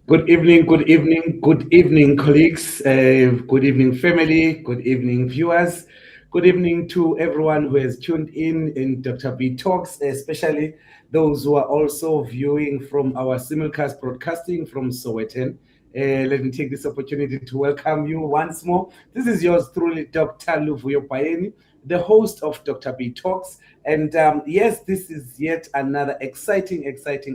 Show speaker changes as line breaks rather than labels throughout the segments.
Good evening, colleagues. Good evening, family. Good evening, viewers. Good evening to everyone who has tuned in Dr. B Talks, especially those who are also viewing from our simulcast broadcasting from Sowetan. Let me take this opportunity to welcome you once more. This is yours truly, Dr. Luvuyo Paeni, the host of Dr. B Talks. And yes, this is yet another exciting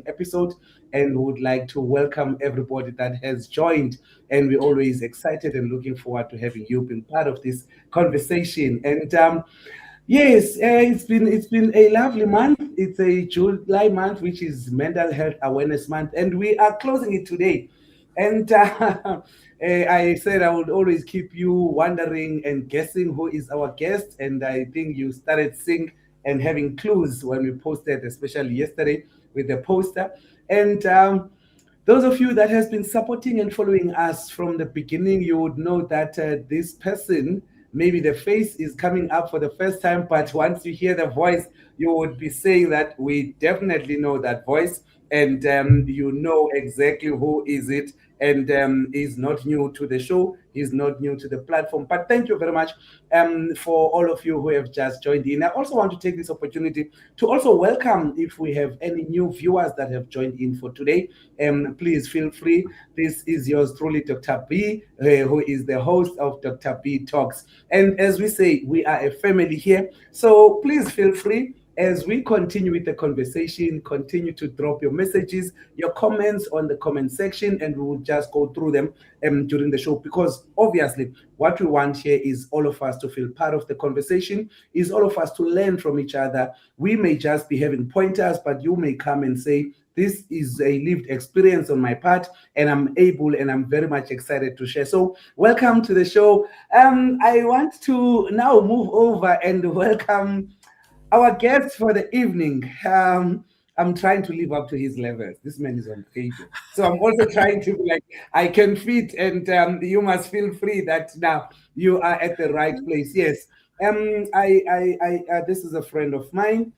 episode, and would like to welcome everybody that has joined. And we're always excited and looking forward to having you being part of this conversation. And yes, it's been a lovely month. It's a July month, which is Mental Health Awareness Month, and we are closing it today. And I said I would always keep you wondering and guessing who is our guest. And I think you started seeing and having clues when we posted, especially yesterday with the poster. And those of you that has been supporting and following us from the beginning, you would know that this person, maybe the face is coming up for the first time, but once you hear the voice, you would be saying that we definitely know that voice, and you know exactly who is it. And he's not new to the show, he's not new to the platform. But thank you very much for all of you who have just joined in. I also want to take this opportunity to also welcome, if we have any new viewers that have joined in for today, please feel free. This is yours truly, Dr. B, who is the host of Dr. B Talks. And as we say, we are a family here. So please feel free as we continue with the conversation. Continue to drop your messages, your comments on the comment section, and we will just go through them during the show, because obviously what we want here is all of us to feel part of the conversation, is all of us to learn from each other. We may just be having pointers, but you may come and say, this is a lived experience on my part, and I'm able and I'm very much excited to share. So welcome to the show. I want to now move over and welcome our guest for the evening. I'm trying to live up to his levels. This man is on radio. So I'm also trying to be like, I can fit, and you must feel free that now you are at the right place. Yes. This is a friend of mine.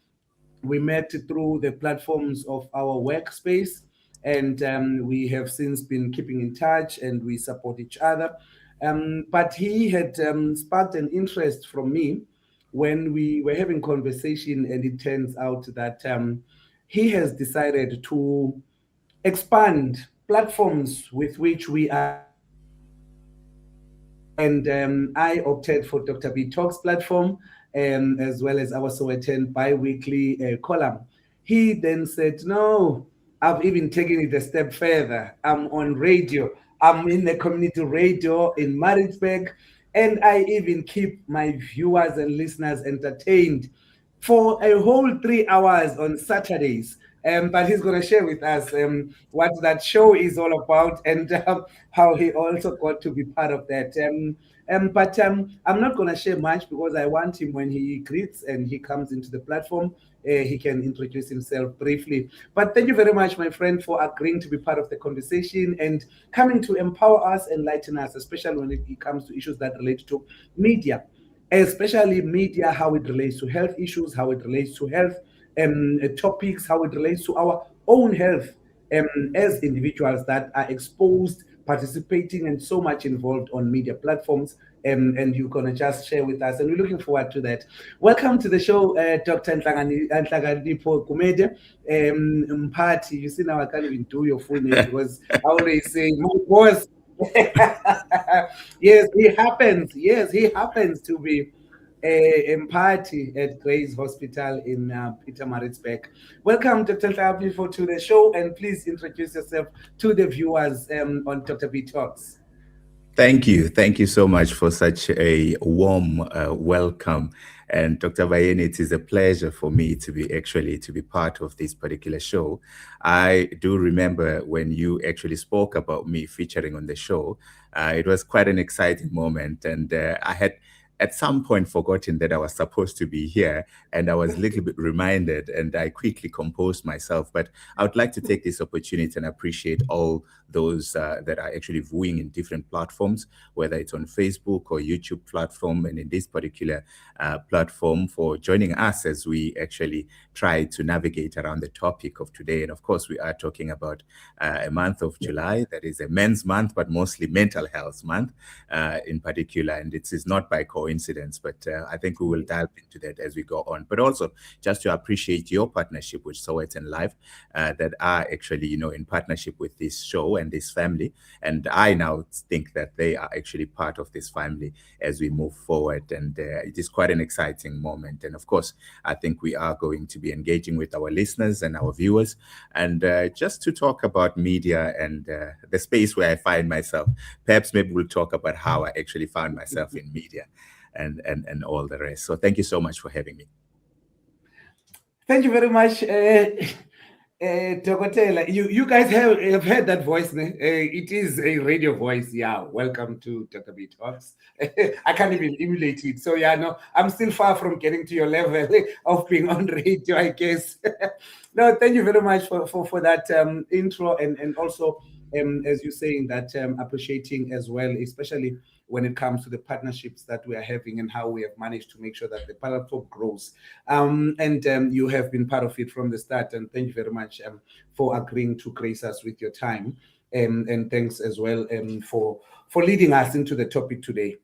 We met through the platforms of our workspace, and we have since been keeping in touch, and we support each other. But he had sparked an interest from me when we were having conversation, and it turns out that he has decided to expand platforms with which we are and I opted for Dr. B Talks platform, as well as our Sowetan bi-weekly column. He then said, no, I've even taken it a step further. I'm on radio. I'm in the community radio in Maritzburg, and I even keep my viewers and listeners entertained for a whole 3 hours on Saturdays. But he's going to share with us what that show is all about, and how he also got to be part of that. But I'm not going to share much, because I want him, when he greets and he comes into the platform, he can introduce himself briefly. But thank you very much, my friend, for agreeing to be part of the conversation and coming to empower us, enlighten us, especially when it comes to issues that relate to media, especially media, how it relates to health issues, how it relates to health topics, how it relates to our own health as individuals that are exposed, participating, and so much involved on media platforms. And you're going to just share with us, and we're looking forward to that. Welcome to the show, Dr. Nhlakanipho Gumede. Mphathi, you see now I can't even do your full name, because I always say, my boss. Yes, he happens. Yes, he happens to be Mphathi at Grace Hospital in Peter Maritzburg. Welcome, Dr. Nhlakanipho, to the show, and please introduce yourself to the viewers on Dr. B Talks.
Thank you. Thank you so much for such a warm welcome. And Dr. Bayeni, it is a pleasure for me to be part of this particular show. I do remember when you actually spoke about me featuring on the show. It was quite an exciting moment, and I had at some point forgotten that I was supposed to be here, and I was a little bit reminded, and I quickly composed myself. But I would like to take this opportunity and appreciate all those that are actually viewing in different platforms, whether it's on Facebook or YouTube platform, and in this particular platform, for joining us as we actually try to navigate around the topic of today. And of course, we are talking about a month of July that is a men's month, but mostly mental health month in particular. And it is not by coincidence, but I think we will dive into that as we go on. But also just to appreciate your partnership with Sowetan Life that are actually, in partnership with this show and this family. And I now think that they are actually part of this family as we move forward. And it is quite an exciting moment. And of course, I think we are going to be engaging with our listeners and our viewers. And just to talk about media and the space where I find myself, perhaps maybe we'll talk about how I actually found myself in media and all the rest. So thank you so much for having me.
Thank you very much, Dokotela. You guys have heard that voice. It is a radio voice. Yeah, welcome to Dr. B Talks. I can't even emulate it. So yeah, no, I'm still far from getting to your level of being on radio, I guess. No, thank you very much for that intro and also as you're saying that appreciating as well, especially when it comes to the partnerships that we are having and how we have managed to make sure that the platform grows. And you have been part of it from the start. And thank you very much for agreeing to grace us with your time. And thanks as well for leading us into the topic today.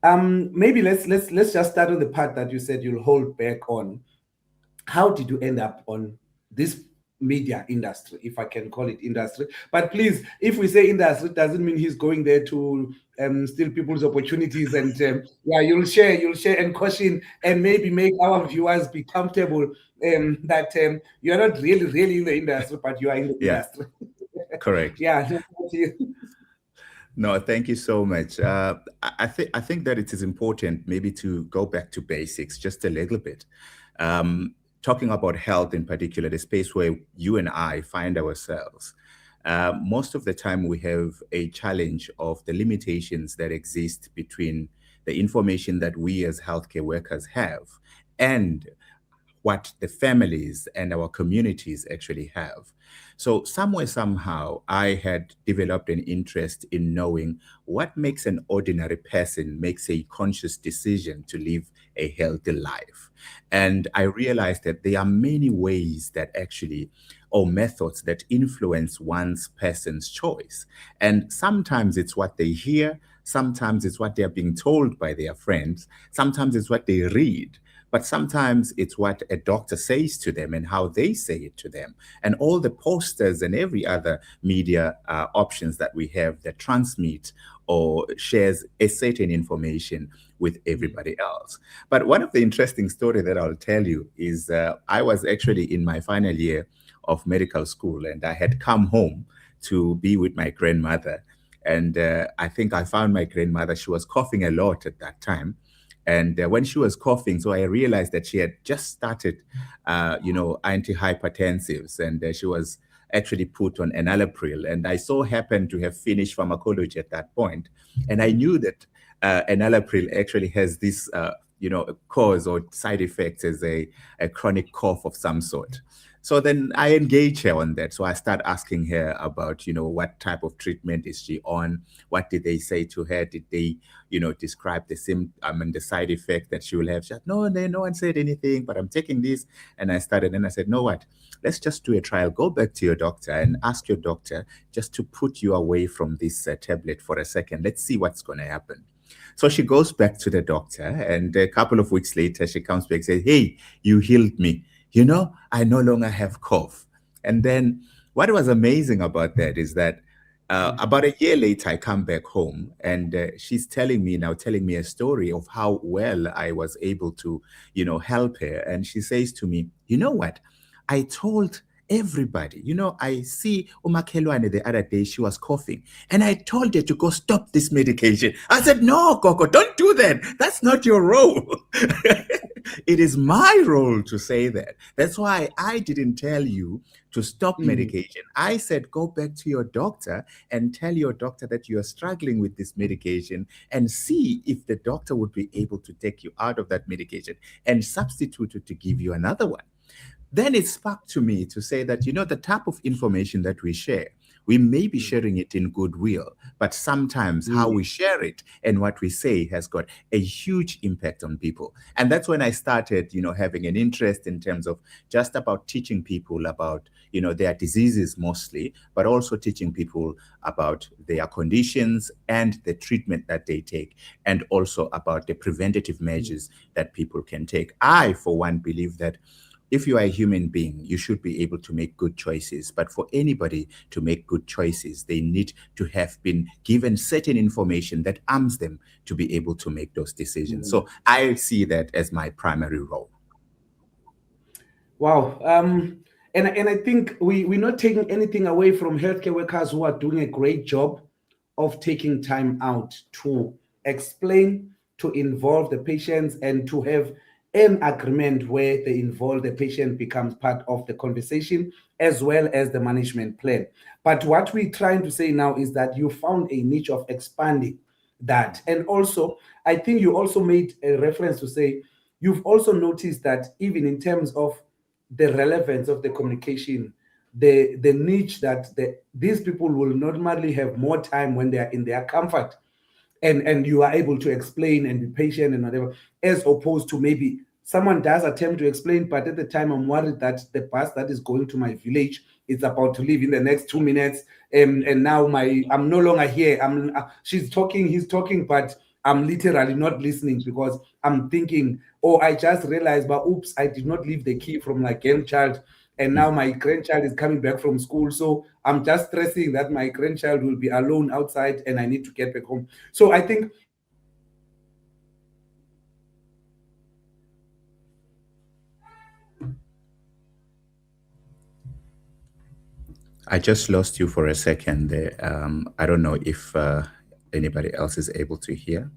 Maybe let's just start on the part that you said you'll hold back on. How did you end up on this media industry, if I can call it industry? But please, if we say industry, it doesn't mean he's going there to steal people's opportunities. And yeah, you'll share and caution and maybe make our viewers be comfortable that you're not really in the industry, but you are in the industry.
Correct.
Yeah.
No, thank you so much. I think that it is important maybe to go back to basics just a little bit. Talking about health in particular, the space where you and I find ourselves, most of the time we have a challenge of the limitations that exist between the information that we as healthcare workers have and what the families and our communities actually have. So somewhere, somehow, I had developed an interest in knowing what makes an ordinary person makes a conscious decision to live a healthy life. And I realized that there are many ways that actually, or methods that influence one's person's choice. And sometimes it's what they hear, sometimes it's what they're being told by their friends, sometimes it's what they read. But sometimes it's what a doctor says to them and how they say it to them. And all the posters and every other media options that we have that transmit or shares a certain information with everybody else. But one of the interesting stories that I'll tell you is I was actually in my final year of medical school, and I had come home to be with my grandmother. And I think I found my grandmother, she was coughing a lot at that time. And when she was coughing, so I realized that she had just started, antihypertensives, and she was actually put on enalapril. And I so happened to have finished pharmacology at that point, and I knew that enalapril actually has this, cause or side effects as a chronic cough of some sort. So then I engage her on that. So I start asking her about, what type of treatment is she on? What did they say to her? Did they, describe the side effect that she will have? She said, no one said anything, but I'm taking this. And I said, know what? Let's just do a trial. Go back to your doctor and ask your doctor just to put you away from this tablet for a second. Let's see what's going to happen. So she goes back to the doctor, and a couple of weeks later, she comes back and says, hey, you healed me. I no longer have cough. And then what was amazing about that is that about a year later, I come back home, and she's telling me a story of how well I was able to, help her. And she says to me, you know what? I told everybody, I see Umakelwane the other day, she was coughing, and I told her to go stop this medication. I said, no, Coco, don't do that. That's not your role. It is my role to say that. That's why I didn't tell you to stop
Mm,
medication. I said, go back to your doctor and tell your doctor that you are struggling with this medication and see if the doctor would be able to take you out of that medication and substitute it to give you another one. Then it sparked to me to say that, the type of information that we share, we may be
mm,
sharing it in goodwill, but sometimes how
mm,
we share it and what we say has got a huge impact on people. And that's when I started, having an interest in terms of just about teaching people about, their diseases mostly, but also teaching people about their conditions and the treatment that they take, and also about the preventative
mm,
measures that people can take. I, for one, believe that if you are a human being, you should be able to make good choices. But for anybody to make good choices, they need to have been given certain information that arms them to be able to make those decisions.
mm.
So I see that as my primary role.
Wow. And I think we're not taking anything away from healthcare workers who are doing a great job of taking time out to explain, to involve the patients, and to have an agreement where they involve the patient becomes part of the conversation as well as the management plan. But what we're trying to say now is that you found a niche of expanding that. And also, I think you also made a reference to say you've also noticed that even in terms of the relevance of the communication, the niche that these people will normally have more time when they are in their comfort, and you are able to explain and be patient and whatever, as opposed to maybe someone does attempt to explain, but at the time I'm worried that the bus that is going to my village is about to leave in the next 2 minutes, and now I'm no longer here. She's talking, he's talking, but I'm literally not listening because I'm thinking, oh, I just realized, but oops, I did not leave the key from my grandchild, and now my grandchild is coming back from school, so I'm just stressing that my grandchild will be alone outside and I need to get back home. So I think
I just lost you for a second there. I don't know if anybody else is able to hear.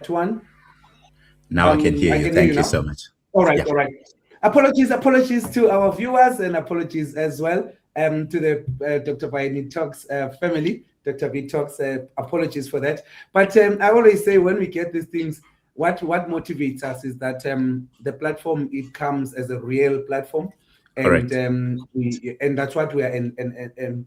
one.
Now I can hear
I
you.
can hear you
Thank you
now.
so much.
All right,
Yeah,
all right. Apologies to our viewers, and apologies as well to the Dr. Bayani Talks family, Dr. B Talks. Apologies for that. But I always say when we get these things, what motivates us is that the platform, it comes as a real platform, and
correct.
that's what we are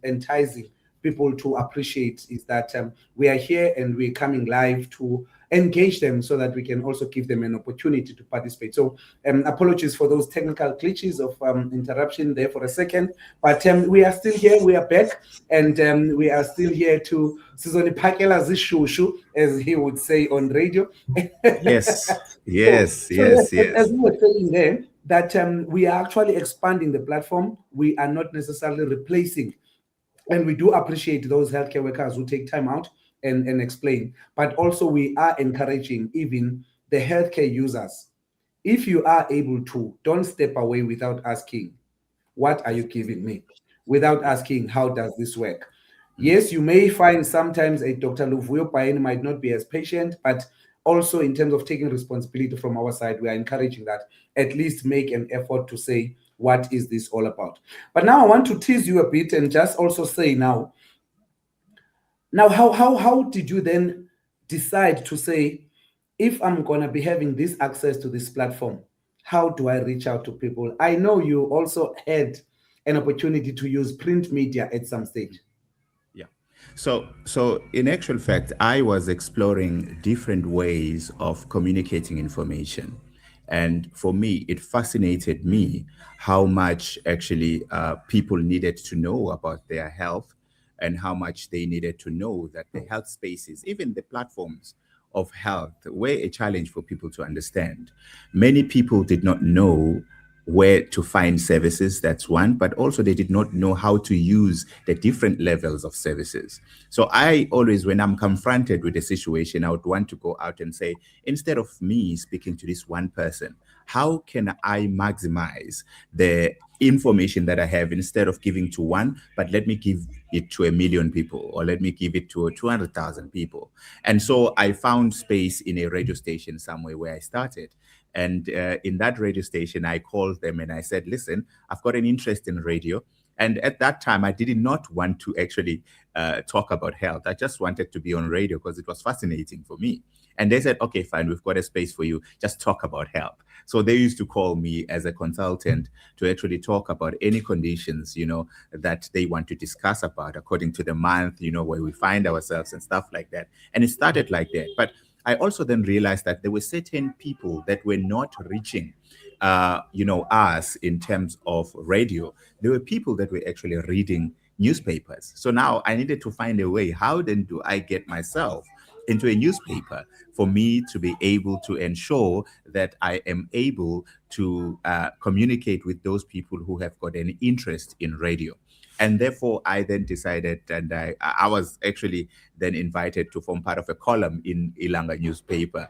enticing people to appreciate, is that we are here and we're coming live to engage them so that we can also give them an opportunity to participate. So apologies for those technical glitches of interruption there for a second, but we are still here, we are back, and we are still here to Sizoni Pakela Zishushu, as he would say on radio.
Yes,
So,
yes,
so yes,
yes,
as
yes.
we were saying there, that we are actually expanding the platform. We are not necessarily replacing, and we do appreciate those healthcare workers who take time out and explain, but also we are encouraging even the healthcare users. If you are able to, don't step away without asking, what are you giving me? Without asking, how does this work?
Mhm.
Yes, you may find sometimes a Dr. Luvuyo Paine might not be as patient, but also in terms of taking responsibility from our side, we are encouraging that at least make an effort to say, what is this all about? But now I want to tease you a bit and just also say now how did you then decide to say, if I'm going to be having this access to this platform, how do I reach out to people? I know you also had an opportunity to use print media at some stage.
Yeah. So in actual fact, I was exploring different ways of communicating information. And for me, it fascinated me how much actually people needed to know about their health, and how much they needed to know that the health spaces, even the platforms of health, were a challenge for people to understand. Many people did not know where to find services, that's one, but also they did not know how to use the different levels of services. So I always, when I'm confronted with a situation, I would want to go out and say, instead of me speaking to this one person, how can I maximize the information that I have instead of giving to one, but let me give it to 1 million people, or let me give it to 200,000 people. And so I found space in a radio station somewhere where I started. And in that radio station, I called them and I said, listen, I've got an interest in radio. And at that time, I did not want to actually talk about health. I just wanted to be on radio because it was fascinating for me. And they said, okay, fine, we've got a space for you. Just talk about health. So they used to call me as a consultant to actually talk about any conditions, that they want to discuss about according to the month, where we find ourselves and stuff like that. And it started like that. But I also then realized that there were certain people that were not reaching us in terms of radio. There were people that were actually reading newspapers. So now I needed to find a way. How then do I get myself into a newspaper for me to be able to ensure that I am able to communicate with those people who have got an interest in radio? And therefore, I then decided, and I was actually then invited to form part of a column in Ilanga newspaper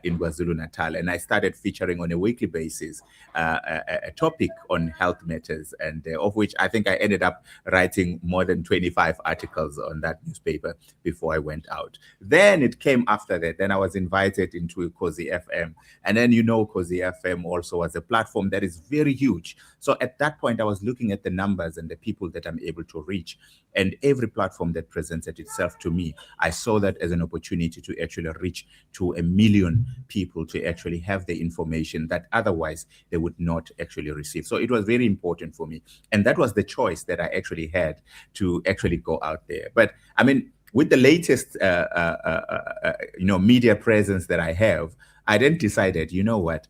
in KwaZulu Natal. And I started featuring on a weekly basis a topic on health matters, and of which I think I ended up writing more than 25 articles on that newspaper before I went out. Then it came after that. Then I was invited into Kozi FM. And then, Kozi FM also was a platform that is very huge. So at that point, I was looking at the numbers and the people that I'm able to reach. And every platform that presented itself to me, I saw that as an opportunity to actually reach to 1 million people, to actually have the information that otherwise they would not actually receive. So it was very important for me. And that was the choice that I actually had to actually go out there. But I mean, with the latest, media presence that I have, I then decided, you know what?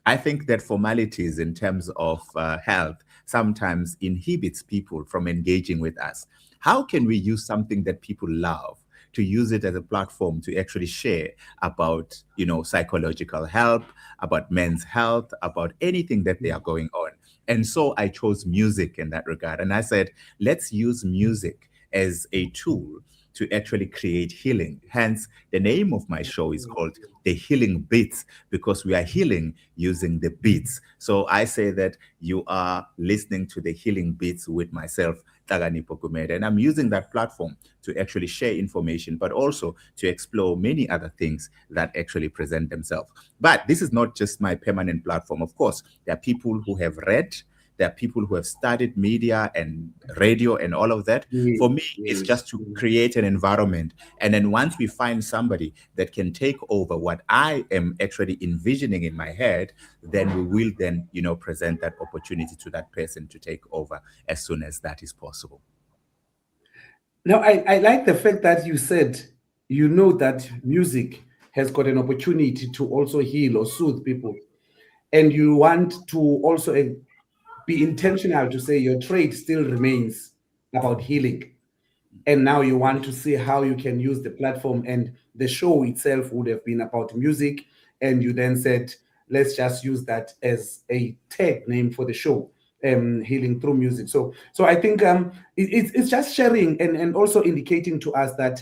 I think that formalities in terms of health sometimes inhibits people from engaging with us. How can we use something that people love to use it as a platform to actually share about, psychological health, about men's health, about anything that they are going on? And so I chose music in that regard. And I said, let's use music as a tool to actually create healing. Hence, the name of my show is called The Healing Beats, because we are healing using the beats. So I say that you are listening to The Healing Beats with myself, Nhlakanipho Gumede, and I'm using that platform to actually share information, but also to explore many other things that actually present themselves. But this is not just my permanent platform. Of course, there are people who have read, there are people who have studied media and radio and all of that. For me, it's just to create an environment. And then once we find somebody that can take over what I am actually envisioning in my head, then we will then, present that opportunity to that person to take over as soon as that is possible.
Now, I like the fact that you said, that music has got an opportunity to also heal or soothe people. And you want to also be intentional to say your trade still remains about healing. And now you want to see how you can use the platform, and the show itself would have been about music. And you then said, let's just use that as a tag name for the show, healing through music. So I think it's just sharing and also indicating to us that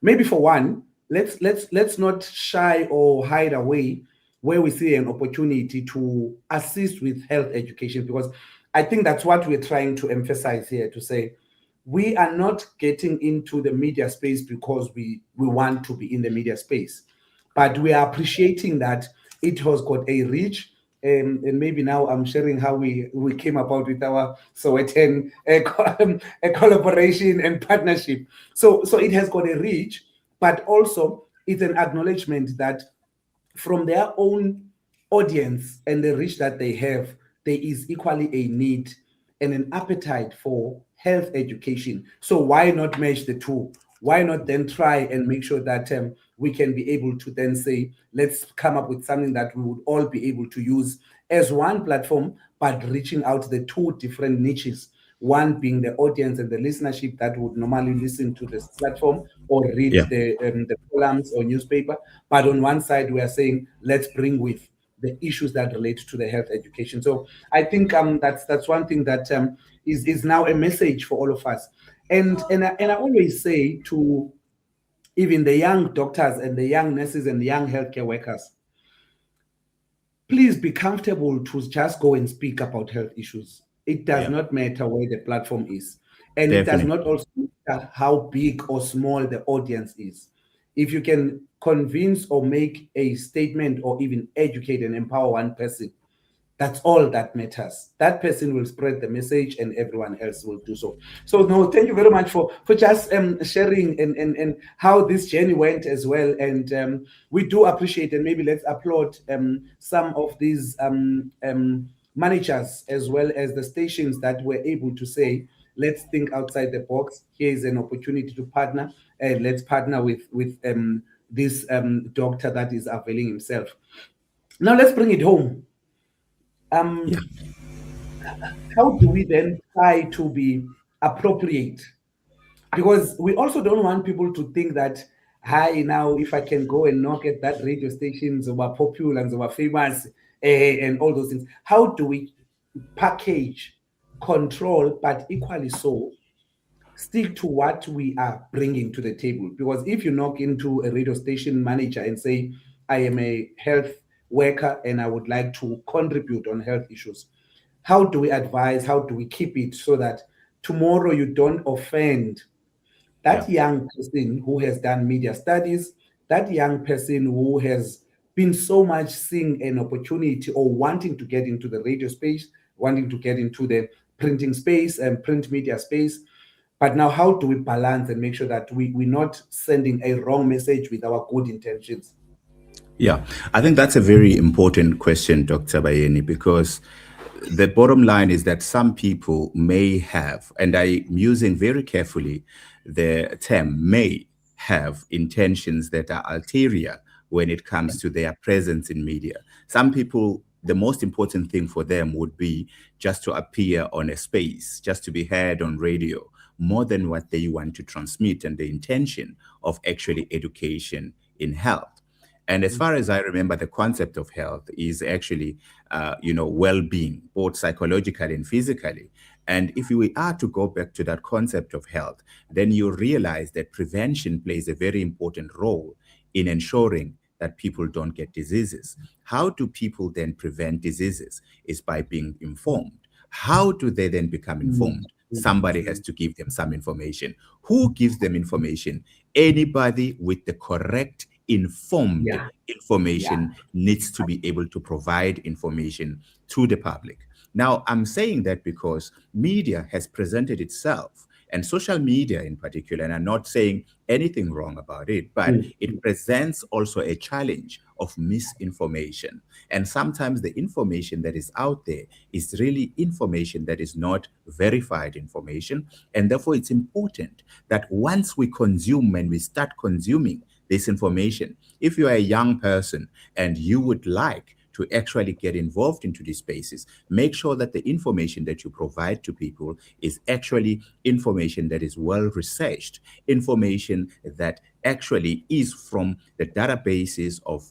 maybe for one, let's not shy or hide away where we see an opportunity to assist with health education, because I think that's what we're trying to emphasize here, to say we are not getting into the media space because we want to be in the media space, but we are appreciating that it has got a reach. And maybe now I'm sharing how we came about with our Sowetan a collaboration and partnership. So it has got a reach, but also it's an acknowledgement that from their own audience and the reach that they have, there is equally a need and an appetite for health education. So why not match the two? Why not then try and make sure that we can be able to then say, let's come up with something that we would all be able to use as one platform, but reaching out the two different niches. One being the audience and the listenership that would normally listen to this platform or read
Yeah.
the columns or newspaper. But on one side, we are saying, let's bring with the issues that relate to the health education. So I think that's one thing that is now a message for all of us. And I always say to even the young doctors and the young nurses and the young healthcare workers, please be comfortable to just go and speak about health issues. It does
Yeah,
not matter where the platform is. And it does
definitely.
not also matter how big or small the audience is. If you can convince or make a statement or even educate and empower one person, that's all that matters. That person will spread the message and everyone else will do so. So no, thank you very much for just sharing and how this journey went as well. And we do appreciate, and maybe let's applaud some of these managers as well as the stations that were able to say, let's think outside the box. Here is an opportunity to partner, and let's partner with this doctor that is availing himself. Now let's bring it home.
Yeah,
Um, how do we then try to be appropriate? Because we also don't want people to think that, hi, now if I can go and knock at that radio stations over popular and over famous and all those things, how do we package, control, but equally so stick to what we are bringing to the table? Because if you knock into a radio station manager and say, I am a health worker and I would like to contribute on health issues, how do we advise, how do we keep it so that tomorrow you don't offend
yeah.
that young person who has done media studies, that young person who has been so much seeing an opportunity or wanting to get into the radio space, wanting to get into the printing space and print media space. But now, how do we balance and make sure that we're not sending a wrong message with our good intentions?
Yeah, I think that's a very important question, Dr. Bayeni, because the bottom line is that some people may have, and I'm using very carefully the term may have intentions that are ulterior when it comes to their presence in media. Some people, the most important thing for them would be just to appear on a space, just to be heard on radio, more than what they want to transmit and the intention of actually education in health. And as far as I remember, the concept of health is actually, well-being, both psychologically and physically. And if we are to go back to that concept of health, then you realize that prevention plays a very important role in ensuring that people don't get diseases. How do people then prevent diseases? Is by being informed. How do they then become
Mm,
informed? Somebody has to give them some information. Who gives them information? Anybody with the correct informed
yeah, yeah.
information needs to be able to provide information to the public. Now, I'm saying that because media has presented itself, and social media in particular, and I'm not saying anything wrong about it, but
Mm,
it presents also a challenge of misinformation. And sometimes the information that is out there is really information that is not verified information. And therefore, it's important that once we consume and we start consuming this information, if you are a young person and you would like to actually get involved into these spaces, make sure that the information that you provide to people is actually information that is well researched, information that actually is from the databases of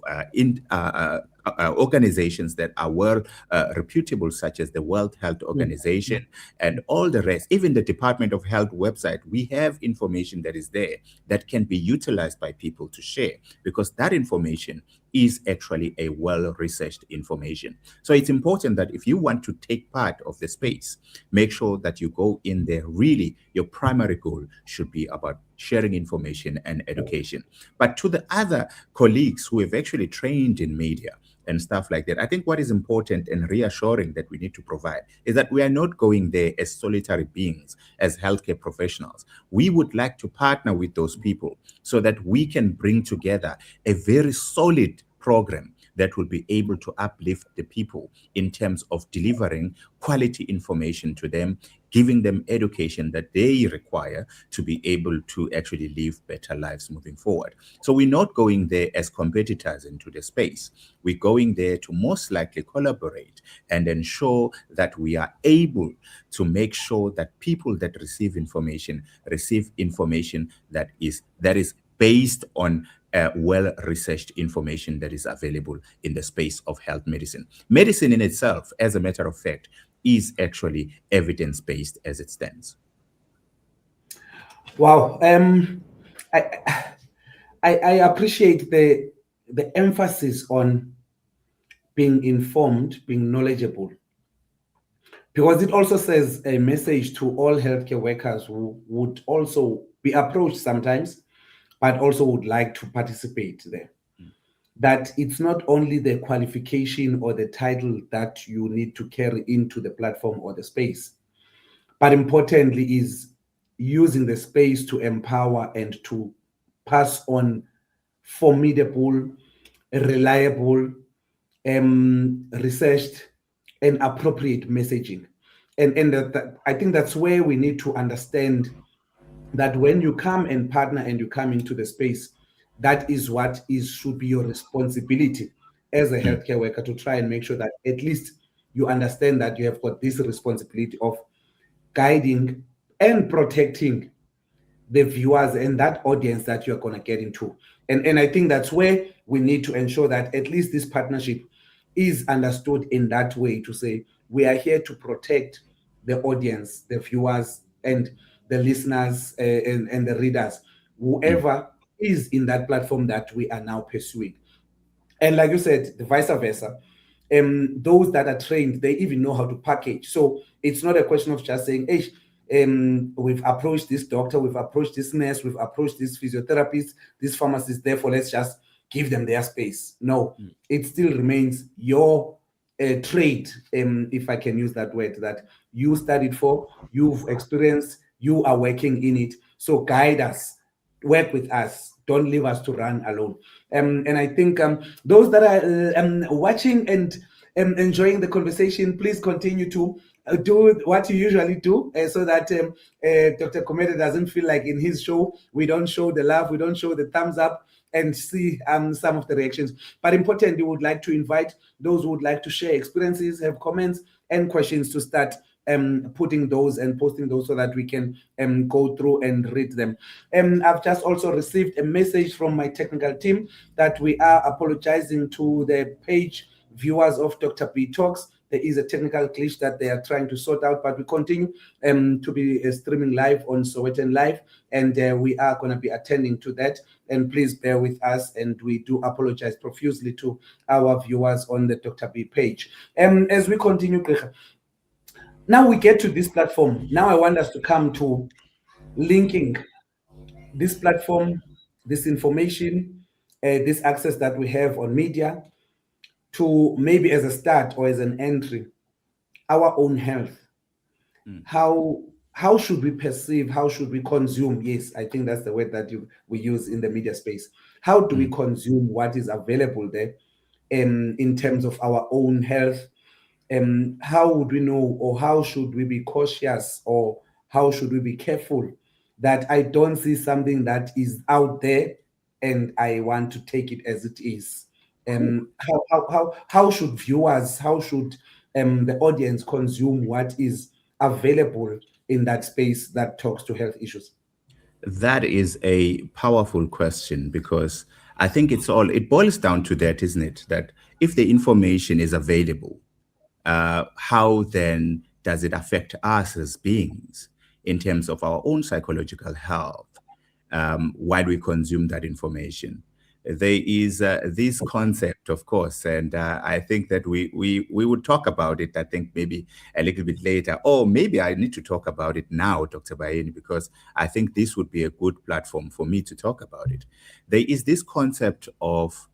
organizations that are well reputable, such as the World Health
mm,
Organization and all the rest. Even the Department of Health website, we have information that is there that can be utilized by people to share, because that information is actually a well-researched information. So it's important that if you want to take part of the space, make sure that you go in there. Really, your primary goal should be about sharing information and education. But to the other colleagues who have actually trained in media and stuff like that, I think what is important and reassuring that we need to provide is that we are not going there as solitary beings, as healthcare professionals. We would like to partner with those people so that we can bring together a very solid program that will be able to uplift the people in terms of delivering quality information to them, giving them education that they require to be able to actually live better lives moving forward. So we're not going there as competitors into the space. We're going there to most likely collaborate and ensure that we are able to make sure that people that receive information that is based on well-researched information that is available in the space of health medicine. Medicine in itself, as a matter of fact, is actually evidence-based as it stands.
wow. I appreciate the emphasis on being informed, being knowledgeable. Because it also says a message to all healthcare workers who would also be approached sometimes, but also would like to participate there. That it's not only the qualification or the title that you need to carry into the platform or the space, but importantly is using the space to empower and to pass on formidable, reliable, researched, and appropriate messaging. And I think that's where we need to understand that when you come and partner and you come into the space, that is what is should be your responsibility as a
Mm,
healthcare worker, to try and make sure that at least you understand that you have got this responsibility of guiding and protecting the viewers and that audience that you're going to get into. And I think that's where we need to ensure that at least this partnership is understood in that way, to say we are here to protect the audience, the viewers, and the listeners, and the readers,
mm,
whoever is in that platform that we are now pursuing. And like you said, the vice versa. Those that are trained, they even know how to package. So it's not a question of just saying, hey, we've approached this doctor, we've approached this nurse, we've approached this physiotherapist, this pharmacist, therefore let's just give them their space. No,
mm,
it still remains your trade, if I can use that word, that you studied for, you've experienced, you are working in it. So guide us, work with us, don't leave us to run alone. And I think those that are watching and enjoying the conversation, please continue to do what you usually do, so that Dr. Gumede doesn't feel like in his show we don't show the love, we don't show the thumbs up and see some of the reactions. But importantly, we would like to invite those who would like to share experiences, have comments and questions, to start putting those and posting those so that we can go through and read them. I've just also received a message from my technical team that we are apologizing to the page viewers of Dr. B Talks. There is a technical glitch that they are trying to sort out, but we continue to be streaming live on Sowetan Live, and we are going to be attending to that. And please bear with us, and we do apologize profusely to our viewers on the Dr. B page. As we continue, now we get to this platform. Now I want us to come to linking this platform, this information, this access that we have on media, to maybe as a start or as an entry, our own health.
mm,
How should we perceive? How should we consume? Yes, I think that's the word that we use in the media space. How do we
mm.
consume what is available there, in terms of our own health? How would we know, or how should we be cautious, or how should we be careful that I don't see something that is out there and I want to take it as it is? How should viewers, how should the audience consume what is available in that space that talks to health issues?
That is a powerful question because I think it boils down to that, isn't it? That if the information is available, how then does it affect us as beings in terms of our own psychological health, while we consume that information? There is this concept, of course, and I think that we would talk about it, I think maybe a little bit later, or maybe I need to talk about it now, Dr. Bayeni, because I think this would be a good platform for me to talk about it. There is this concept of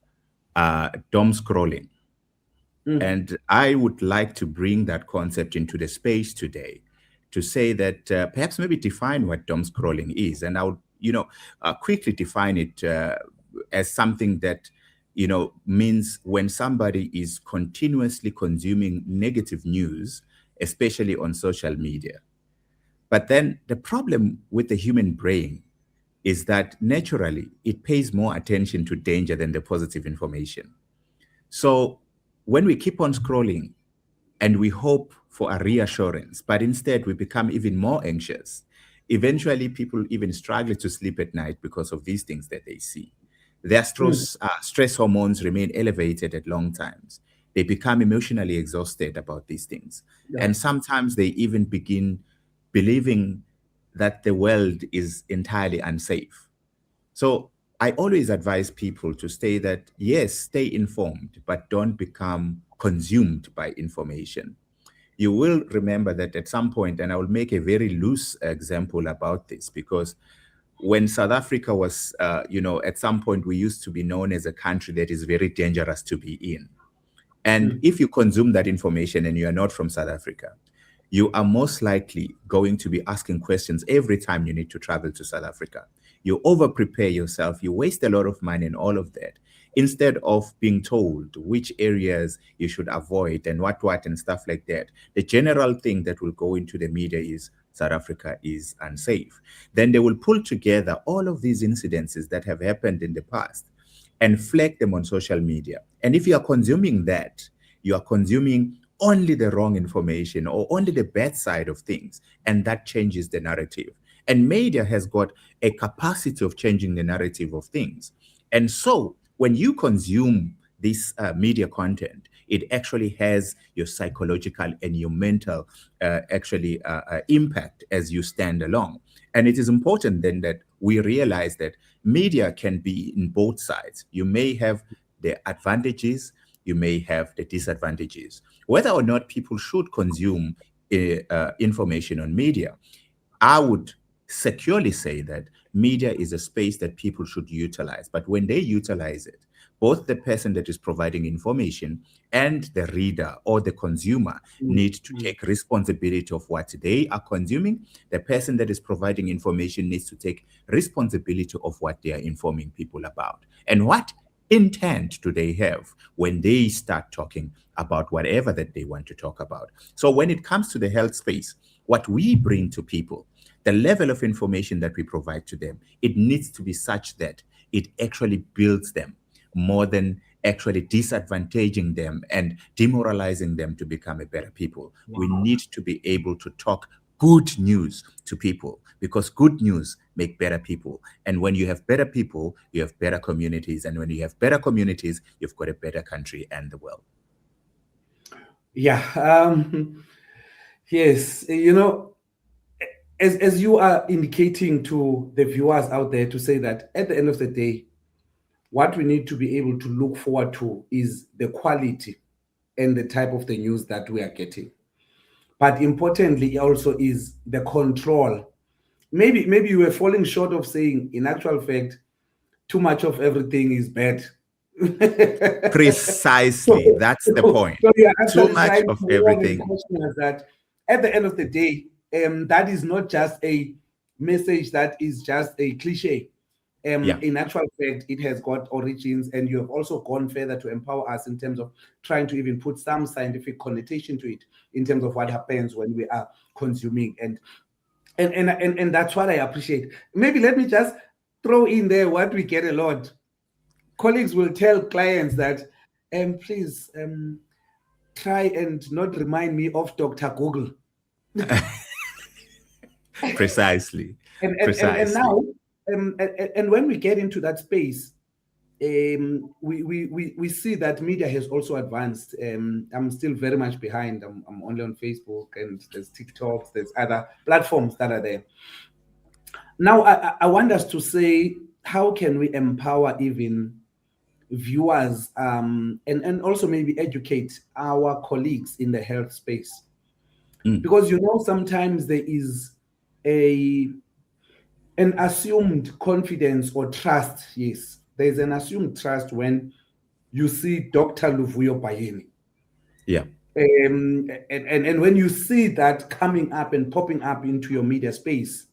dom scrolling.
Mm,
And I would like to bring that concept into the space today to say that perhaps maybe define what DOM scrolling is. And I would, quickly define it as something that, means when somebody is continuously consuming negative news, especially on social media. But then the problem with the human brain is that naturally it pays more attention to danger than the positive information. So when we keep on scrolling and we hope for a reassurance, but instead we become even more anxious, eventually people even struggle to sleep at night because of these things that they see. Their
mm,
stress hormones remain elevated at long times. They become emotionally exhausted about these things.
yeah.
And sometimes they even begin believing that the world is entirely unsafe. So I always advise people to stay informed, but don't become consumed by information. You will remember that at some point, and I will make a very loose example about this, because when South Africa was, at some point we used to be known as a country that is very dangerous to be in. And if you consume that information and you are not from South Africa, you are most likely going to be asking questions every time you need to travel to South Africa. You over prepare yourself, you waste a lot of money and all of that, instead of being told which areas you should avoid and what and stuff like that. The general thing that will go into the media is South Africa is unsafe. Then they will pull together all of these incidences that have happened in the past and flag them on social media. And if you are consuming that, you are consuming only the wrong information or only the bad side of things, and that changes the narrative. And media has got a capacity of changing the narrative of things. And so when you consume this media content, it actually has your psychological and your mental impact as you stand along. And it is important then that we realize that media can be in both sides. You may have the advantages, you may have the disadvantages. Whether or not people should consume information on media, I would securely say that media is a space that people should utilize. But when they utilize it, both the person that is providing information and the reader or the consumer need to take responsibility of what they are consuming. The person that is providing information needs to take responsibility of what they are informing people about. And what intent do they have when they start talking about whatever that they want to talk about? So when it comes to the health space, what we bring to people, the level of information that we provide to them, it needs to be such that it actually builds them more than actually disadvantaging them and demoralizing them to become a better people. Wow. We need to be able to talk good news to people, because good news make better people. And when you have better people, you have better communities. And when you have better communities, you've got a better country and the world.
Yeah. Yes. As you are indicating to the viewers out there, to say that at the end of the day, what we need to be able to look forward to is the quality and the type of the news that we are getting. But importantly also is the control. Maybe you were falling short of saying, in actual fact, too much of everything is bad.
Precisely. That's the point.
So yeah,
too much of everything.
That at the end of the day, that is not just a message that is just a cliche. In actual fact, it has got origins, and you have also gone further to empower us in terms of trying to even put some scientific connotation to it in terms of what happens when we are consuming. And that's what I appreciate. Maybe let me just throw in there what we get a lot. Colleagues will tell clients that, please try and not remind me of Dr. Google.
Precisely.
And now, and when we get into that space, we see that media has also advanced. I'm still very much behind. I'm only on Facebook, and there's TikToks, there's other platforms that are there. Now, I want us to say, how can we empower even viewers and also maybe educate our colleagues in the health space? Because sometimes there is an assumed confidence or trust. Yes, there's an assumed trust when you see Dr. Luvuyo Bayeni.
Yeah.
And when you see that coming up and popping up into your media space,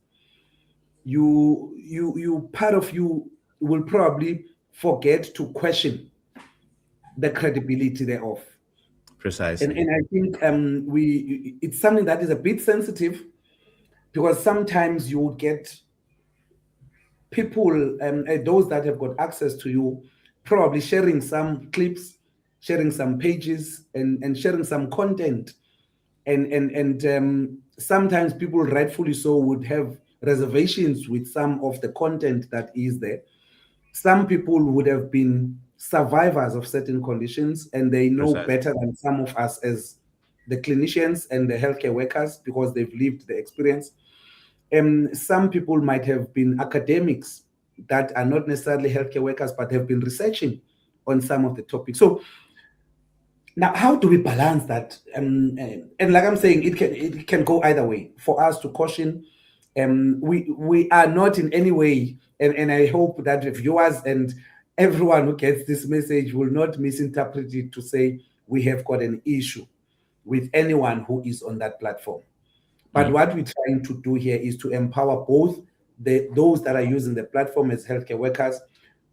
you part of you will probably forget to question the credibility thereof.
Precisely.
And I think it's something that is a bit sensitive, because sometimes you will get people, those that have got access to you, probably sharing some clips, sharing some pages, and sharing some content. And sometimes people, rightfully so, would have reservations with some of the content that is there. Some people would have been survivors of certain conditions, and they know better than some of us as the clinicians and the healthcare workers, because they've lived the experience. Some people might have been academics that are not necessarily healthcare workers, but have been researching on some of the topics. So Now, how do we balance that? And like I'm saying, it can go either way. For us to caution, we are not in any way, and I hope that the viewers and everyone who gets this message will not misinterpret it to say we have got an issue with anyone who is on that platform. But
Mm.
what we're trying to do here is to empower both those that are using the platform as healthcare workers,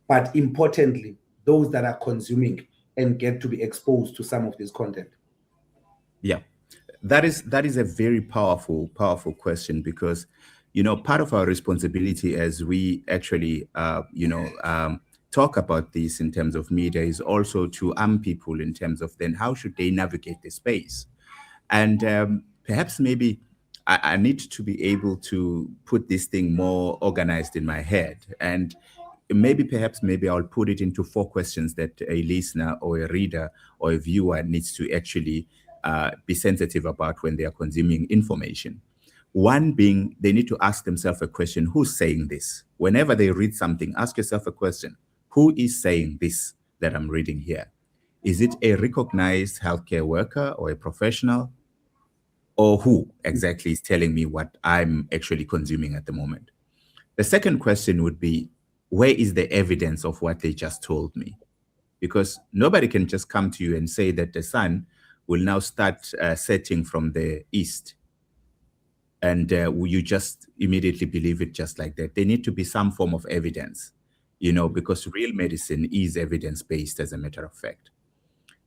but importantly, those that are consuming and get to be exposed to some of this content.
Yeah, that is a very powerful question, because part of our responsibility as we actually talk about this in terms of media is also to arm people in terms of then how should they navigate the space. And perhaps maybe I need to be able to put this thing more organized in my head. And maybe perhaps maybe I'll put it into four questions that a listener or a reader or a viewer needs to actually be sensitive about when they are consuming information. One being, they need to ask themselves a question: who's saying this? Whenever they read something, ask yourself a question: who is saying this that I'm reading here? Is it a recognized healthcare worker or a professional? Or who exactly is telling me what I'm actually consuming at the moment? The second question would be, where is the evidence of what they just told me? Because nobody can just come to you and say that the sun will now start setting from the east, and you just immediately believe it just like that. There need to be some form of evidence, because real medicine is evidence based, as a matter of fact.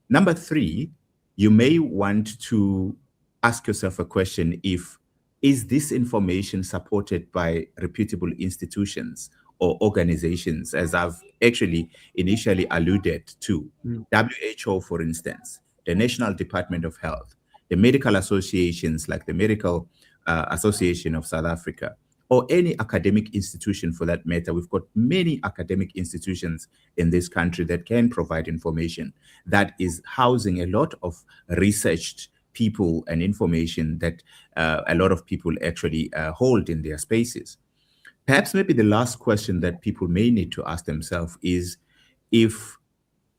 Number three, you may want to ask yourself a question: if is this information supported by reputable institutions or organizations, as I've actually initially alluded to?
Mm.
WHO, for instance, the National Department of Health, the medical associations like the Medical Association of South Africa, or any academic institution for that matter. We've got many academic institutions in this country that can provide information that is housing a lot of researched people and information that a lot of people actually hold in their spaces. Perhaps maybe the last question that people may need to ask themselves is, if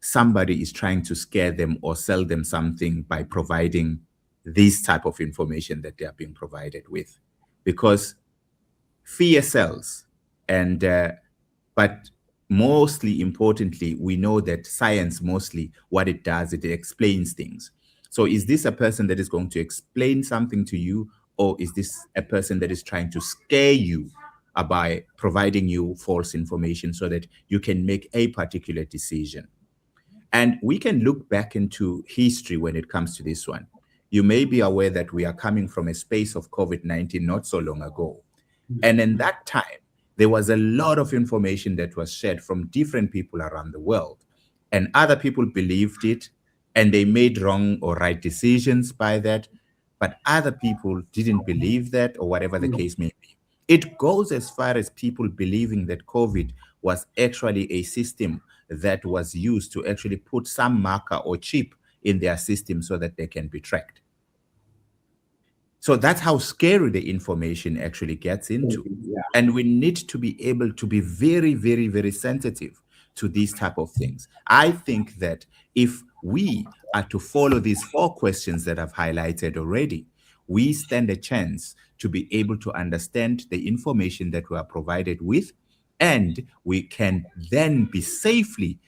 somebody is trying to scare them or sell them something by providing this type of information that they are being provided with, because fear sells. And but mostly importantly, we know that science, mostly what it does, it explains things. So is this a person that is going to explain something to you, or is this a person that is trying to scare you by providing you false information so that you can make a particular decision? And we can look back into history when it comes to this one. You may be aware that we are coming from a space of COVID-19 not so long ago. And in that time, there was a lot of information that was shared from different people around the world. And other people believed it, and they made wrong or right decisions by that. But other people didn't believe that, or whatever the case may be. It goes as far as people believing that COVID was actually a system that was used to actually put some marker or chip in their system so that they can be tracked. So that's how scary the information actually gets into.
Yeah.
And we need to be able to be very, very, very sensitive to these type of things. I think that if we are to follow these four questions that I've highlighted already, we stand a chance to be able to understand the information that we are provided with, and we can then be safely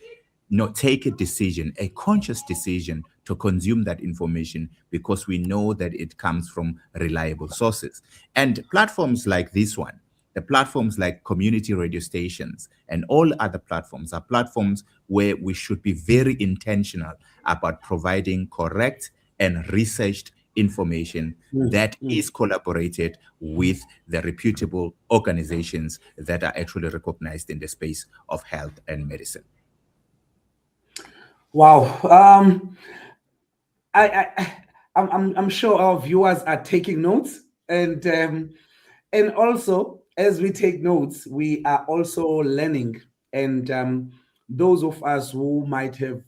take a decision, a conscious decision to consume that information, because we know that it comes from reliable sources. And platforms like this one, the platforms like community radio stations and all other platforms, are platforms where we should be very intentional about providing correct and researched information
Mm,
that
mm.
is collaborated with the reputable organizations that are actually recognized in the space of health and medicine.
Wow. I'm sure our viewers are taking notes, and also as we take notes, we are also learning. And those of us who might have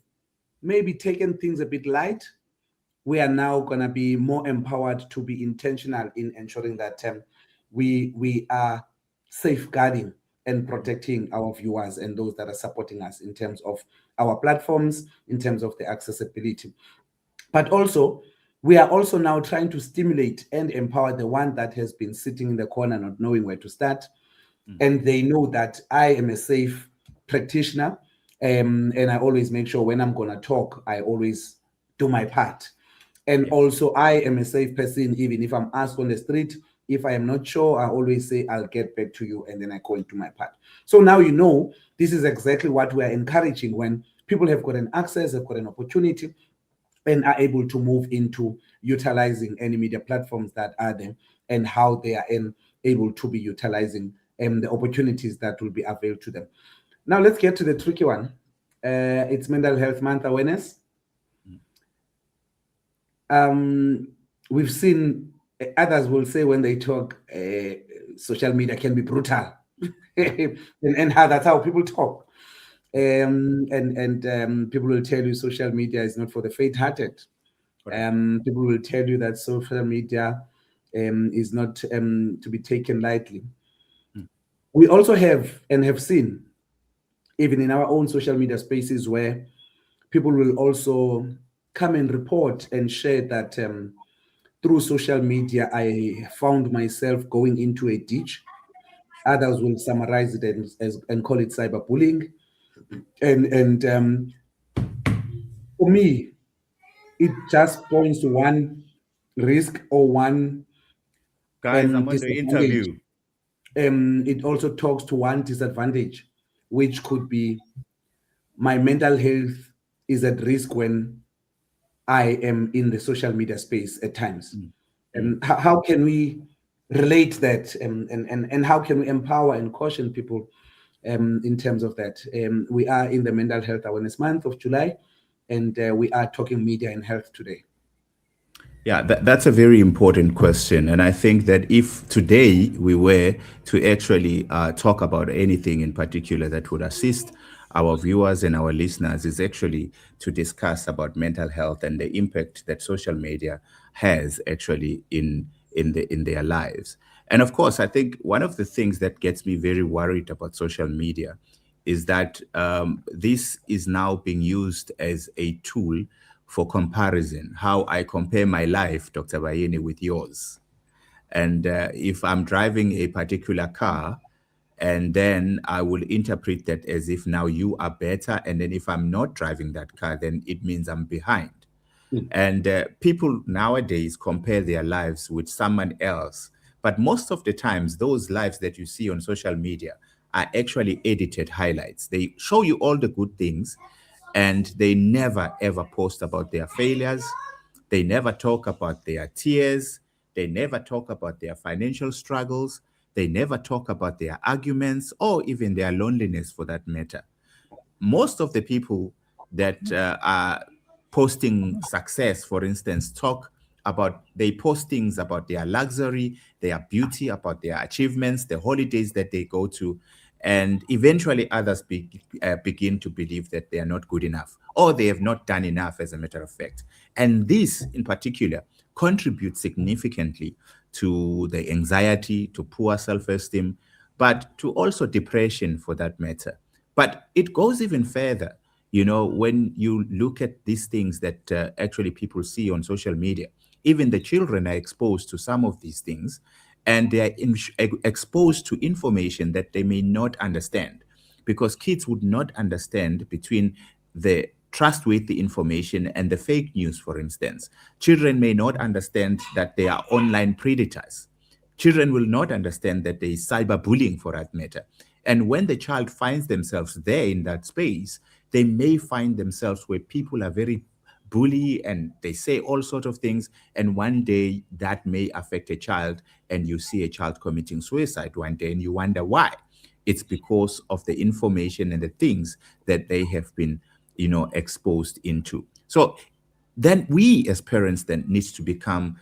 maybe taken things a bit light, we are now going to be more empowered to be intentional in ensuring that we are safeguarding and protecting our viewers and those that are supporting us in terms of our platforms, in terms of the accessibility. But also, we are also now trying to stimulate and empower the one that has been sitting in the corner, not knowing where to start. And they know that I am a safe practitioner. And I always make sure when I'm going to talk, I always do my part. And
Yeah.
also, I am a safe person, even if I'm asked on the street. If I am not sure, I always say, I'll get back to you. And then I go into my part. So now you know, this is exactly what we're encouraging when people have got an access, have got an opportunity, and are able to move into utilizing any media platforms that are there, and how they are able to be utilizing the opportunities that will be available to them. Now let's get to the tricky one. It's Mental Health Month awareness. um, we've seen, others will say when they talk, social media can be brutal, and how that's how people talk. And people will tell you social media is not for the faint-hearted.
Correct.
People will tell you that social media is not to be taken lightly.
Mm.
We also have and have seen, even in our own social media spaces, where people will also come and report and share that through social media, I found myself going into a ditch. Others will summarize it and call it cyberbullying. And for me, it just points to one risk or one
Guys, I'm on the
disadvantage.
interview.
It also talks to one disadvantage, which could be my mental health is at risk when I am in the social media space at times.
Mm. Mm.
And how can we relate that, and how can we empower and caution people in terms of that? We are in the Mental Health Awareness Month of July, and we are talking media and health today.
Yeah, that's a very important question. And I think that if today we were to actually talk about anything in particular that would assist our viewers and our listeners, is actually to discuss about mental health and the impact that social media has actually in their lives. And of course, I think one of the things that gets me very worried about social media is that this is now being used as a tool for comparison, how I compare my life, Dr. Bayeni, with yours. And if I'm driving a particular car, and then I will interpret that as if now you are better. And then if I'm not driving that car, then it means I'm behind.
Mm.
And people nowadays compare their lives with someone else. But most of the times, those lives that you see on social media are actually edited highlights. They show you all the good things, and they never ever post about their failures. They never talk about their tears. They never talk about their financial struggles. They never talk about their arguments or even their loneliness for that matter. Most of the people that are posting success, for instance, they post things about their luxury, their beauty, about their achievements, the holidays that they go to, and eventually others begin to believe that they are not good enough or they have not done enough, as a matter of fact. And this, in particular, contributes significantly to the anxiety, to poor self-esteem, but to also depression for that matter. But it goes even further. You know, when you look at these things that actually people see on social media, even the children are exposed to some of these things, and they are exposed to information that they may not understand, because kids would not understand between the trustworthy information and the fake news, for instance. Children may not understand that they are online predators. Children will not understand that there is cyberbullying, for that matter. And when the child finds themselves there in that space, they may find themselves where people are very bully and they say all sorts of things. And one day that may affect a child, and you see a child committing suicide one day and you wonder why. It's because of the information and the things that they have been, exposed into. So then we as parents then needs to become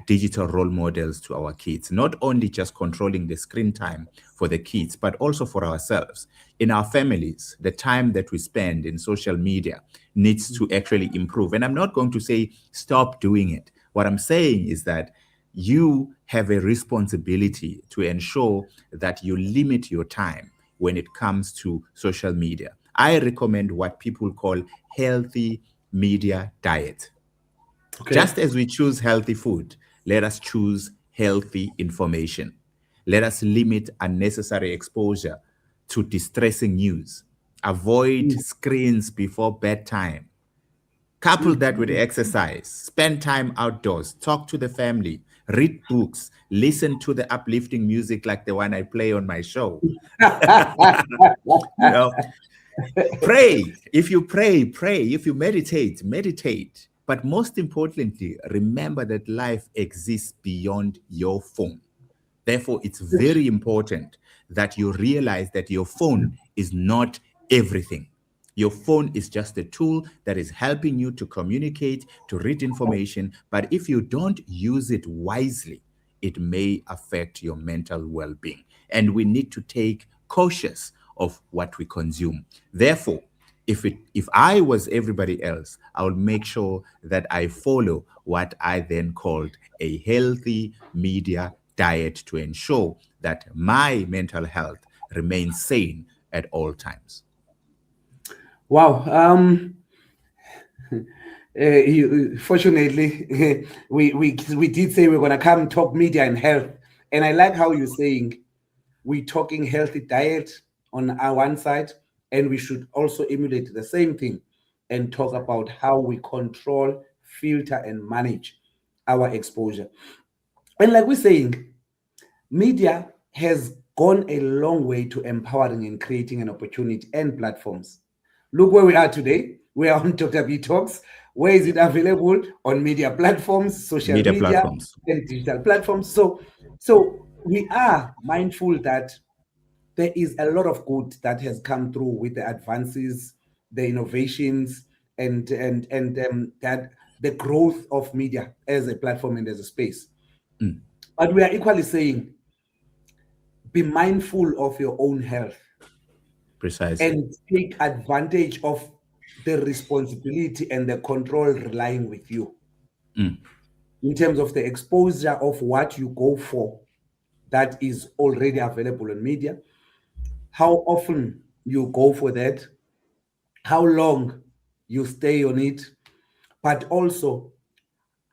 digital role models to our kids, not only just controlling the screen time for the kids, but also for ourselves. In our families, the time that we spend in social media needs to actually improve. And I'm not going to say stop doing it. What I'm saying is that you have a responsibility to ensure that you limit your time when it comes to social media. I recommend what people call healthy media diet.
Okay.
Just as we choose healthy food, let us choose healthy information. Let us limit unnecessary exposure to distressing news. Avoid
Mm,
screens before bedtime. Couple
mm,
that with exercise, spend time outdoors, talk to the family, read books, listen to the uplifting music like the one I play on my show. You know, pray. If you pray, pray. If you meditate, meditate. But most importantly, remember that life exists beyond your phone. Therefore, it's very important that you realize that your phone is not everything. Your phone is just a tool that is helping you to communicate, to read information. But if you don't use it wisely, it may affect your mental well being. And we need to take cautious of what we consume. Therefore, if I was everybody else, I would make sure that I follow what I then called a healthy media diet to ensure that my mental health remains sane at all times.
wow. Fortunately, we did say we're gonna come talk media and health, and I like how you're saying we're talking healthy diet on our one side, and we should also emulate the same thing and talk about how we control, filter, and manage our exposure. And like we're saying, media has gone a long way to empowering and creating an opportunity and platforms. Look where we are today. We are on Dr. B Talks. Where is it available? On media platforms, social
Media
media,
platforms.
and digital platforms. So we are mindful that there is a lot of good that has come through with the advances, the innovations, and that the growth of media as a platform and as a space.
Mm,
But we are equally saying be mindful of your own health
precisely.
and take advantage of the responsibility and the control relying with you
Mm,
in terms of the exposure of what you go for that is already available on media, how often you go for that, how long you stay on it, but also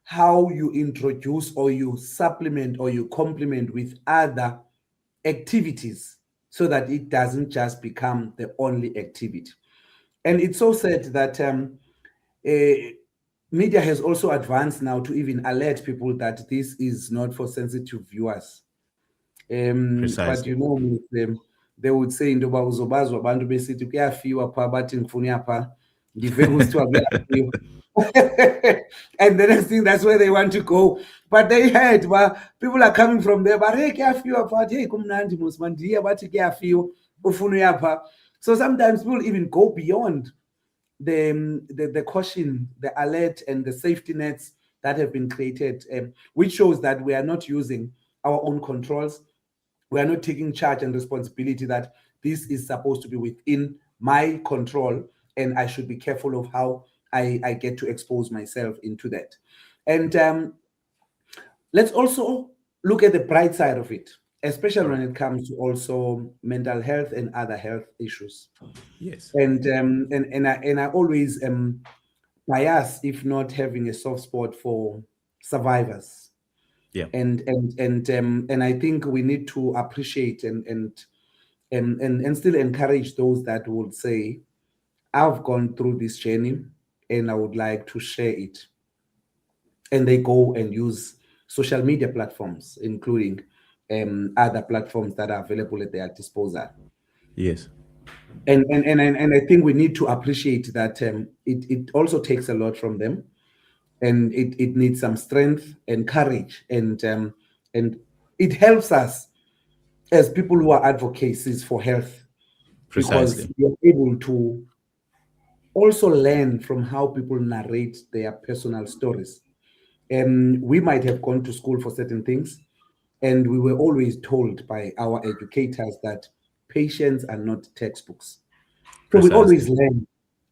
how you introduce or you supplement or you complement with other activities so that it doesn't just become the only activity. And it's so sad that uh, media has also advanced now to even alert people that this is not for sensitive viewers. But
precisely.
you know, they would say into yoba uzobazwa abantu besithi kuyafiwa pha bathi ngifuna pha ngive kusithiwa kuyafiwa. And the next thing, that's where they want to go. But they heard, but people are coming from there, but hey, kuyafiwa pha, hey, kumnandi mos mandiya bathi kuyafiwa ufuna uyapha. So sometimes people even go beyond the caution, the alert, and the safety nets that have been created, which shows that we are not using our own controls. We are not taking charge and responsibility that this is supposed to be within my control, and I should be careful of how I get to expose myself into that. And let's also look at the bright side of it, especially
All
when
right.
it comes to also mental health and other health issues.
Yes.
And I always am biased, if not having a soft spot for survivors.
Yeah.
And I think we need to appreciate and still encourage those that would say, I've gone through this journey and I would like to share it. And they go and use social media platforms, including other platforms that are available at their disposal.
Yes.
And I think we need to appreciate that it also takes a lot from them, and it needs some strength and courage, and it helps us as people who are advocacies for health because
Precisely.
you're able to also learn from how people narrate their personal stories. We might have gone to school for certain things, and we were always told by our educators that patients are not textbooks. So we
Precisely.
always learn,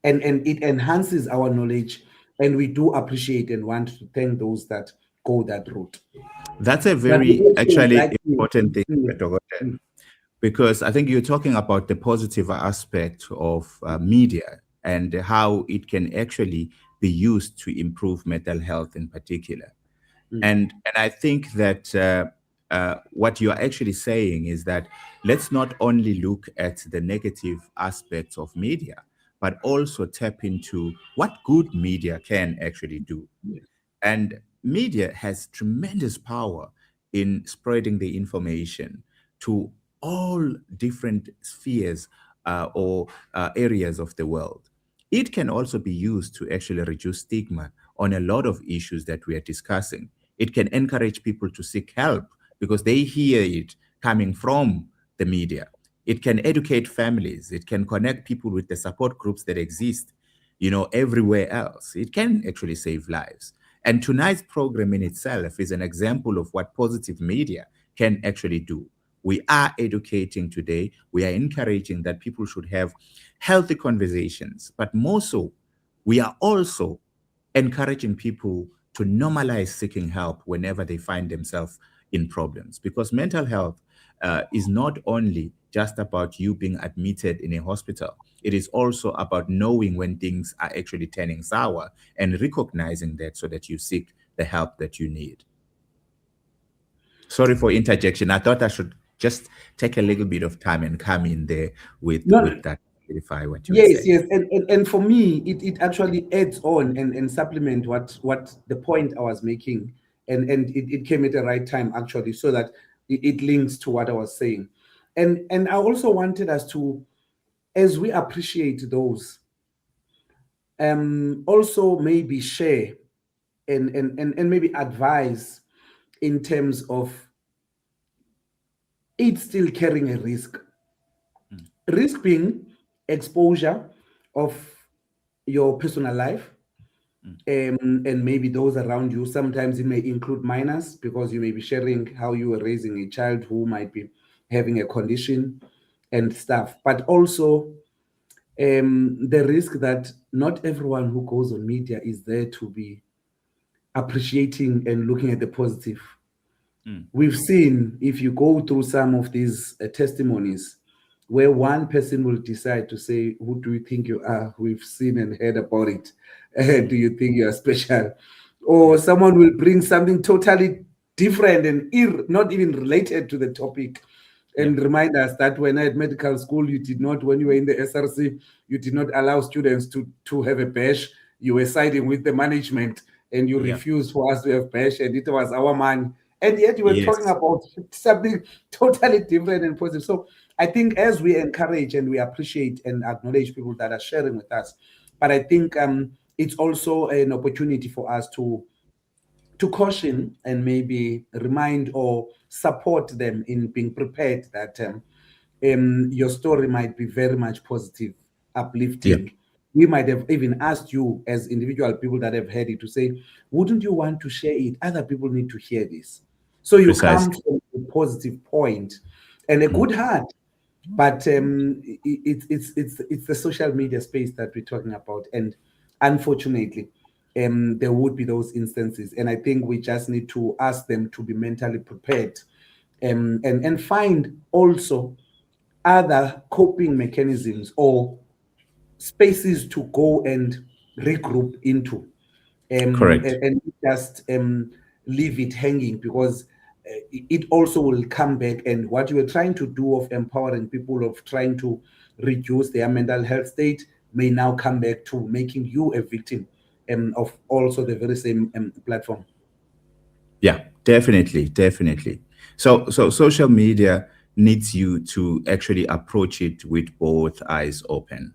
and it enhances our knowledge, and we do appreciate and want to thank those that go that route.
That's a
But we
very
also would
actually
like to,
important thing,
mm,
Dr.
mm,
because I think you're talking about the positive aspect of media and how it can actually be used to improve mental health in particular.
Mm.
And I think that what you are actually saying is that let's not only look at the negative aspects of media, but also tap into what good media can actually do.
Yes.
And media has tremendous power in spreading the information to all different spheres or areas of the world. It can also be used to actually reduce stigma on a lot of issues that we are discussing. It can encourage people to seek help because they hear it coming from the media. It can educate families. It can connect people with the support groups that exist, everywhere else. It can actually save lives. And tonight's program in itself is an example of what positive media can actually do. We are educating today. We are encouraging that people should have healthy conversations, but more so, we are also encouraging people to normalize seeking help whenever they find themselves in problems. Because mental health is not only just about you being admitted in a hospital, it is also about knowing when things are actually turning sour and recognizing that so that you seek the help that you need. Sorry for interjection. I thought I should just take a little bit of time and come in there with
No,
that, clarify what you were
yes,
saying.
yes, and for me, it actually adds on and supplement what the point I was making, and it came at the right time actually, so that it links to what I was saying, and I also wanted us to, as we appreciate those, also maybe share and maybe advise in terms of it still carrying a risk.
Mm,
Risk being exposure of your personal life,
mm,
and maybe those around you. Sometimes it may include minors because you may be sharing how you were raising a child who might be having a condition and stuff. But also the risk that not everyone who goes on media is there to be appreciating and looking at the positive.
mm,
We've seen, if you go through some of these testimonies, where one person will decide to say, "Who do you think you are? We've seen and heard about it.
mm.
Do you think you are special?" Or
Yeah.
someone will bring something totally different and not even related to the topic,
Yeah.
and remind us that when at medical school, you did not, when you were in the SRC, you did not allow students to have a bash. You were siding with the management and you
Yeah.
refused for us to have bash, and it was our man. And yet you were talking
Yes.
about something totally different and positive. So I think as we encourage and we appreciate and acknowledge people that are sharing with us, but I think it's also an opportunity for us to caution and maybe remind or support them in being prepared that your story might be very much positive,
Yeah.
uplifting. We might have even asked you as individual people that have heard it to say, wouldn't you want to share it? Other people need to hear this. So you come
Precisely.
from a positive point and a
Mm.
good heart, but it's the social media space that we're talking about, and unfortunately, there would be those instances, and I think we just need to ask them to be mentally prepared, and find also other coping mechanisms or spaces to go and regroup into,
Correct.
and just leave it hanging, because it also will come back. And what you were trying to do of empowering people, of trying to reduce their mental health state, may now come back to making you a victim of also the very same platform.
Yeah, definitely, definitely. So social media needs you to actually approach it with both eyes open.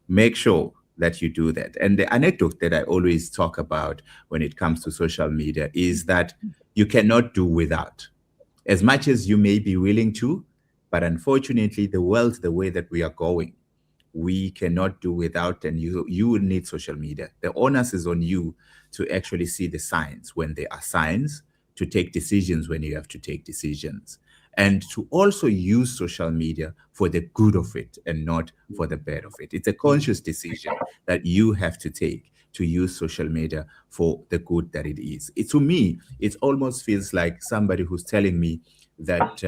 Make sure that you do that. And the anecdote that I always talk about when it comes to social media is that you cannot do without, as much as you may be willing to, but unfortunately, the world, the way that we are going, we cannot do without, and you will need social media. The onus is on you to actually see the signs when there are signs, to take decisions when you have to take decisions, and to also use social media for the good of it and not for the bad of it. It's a conscious decision that you have to take to use social media for the good that it is. To me, it almost feels like somebody who's telling me that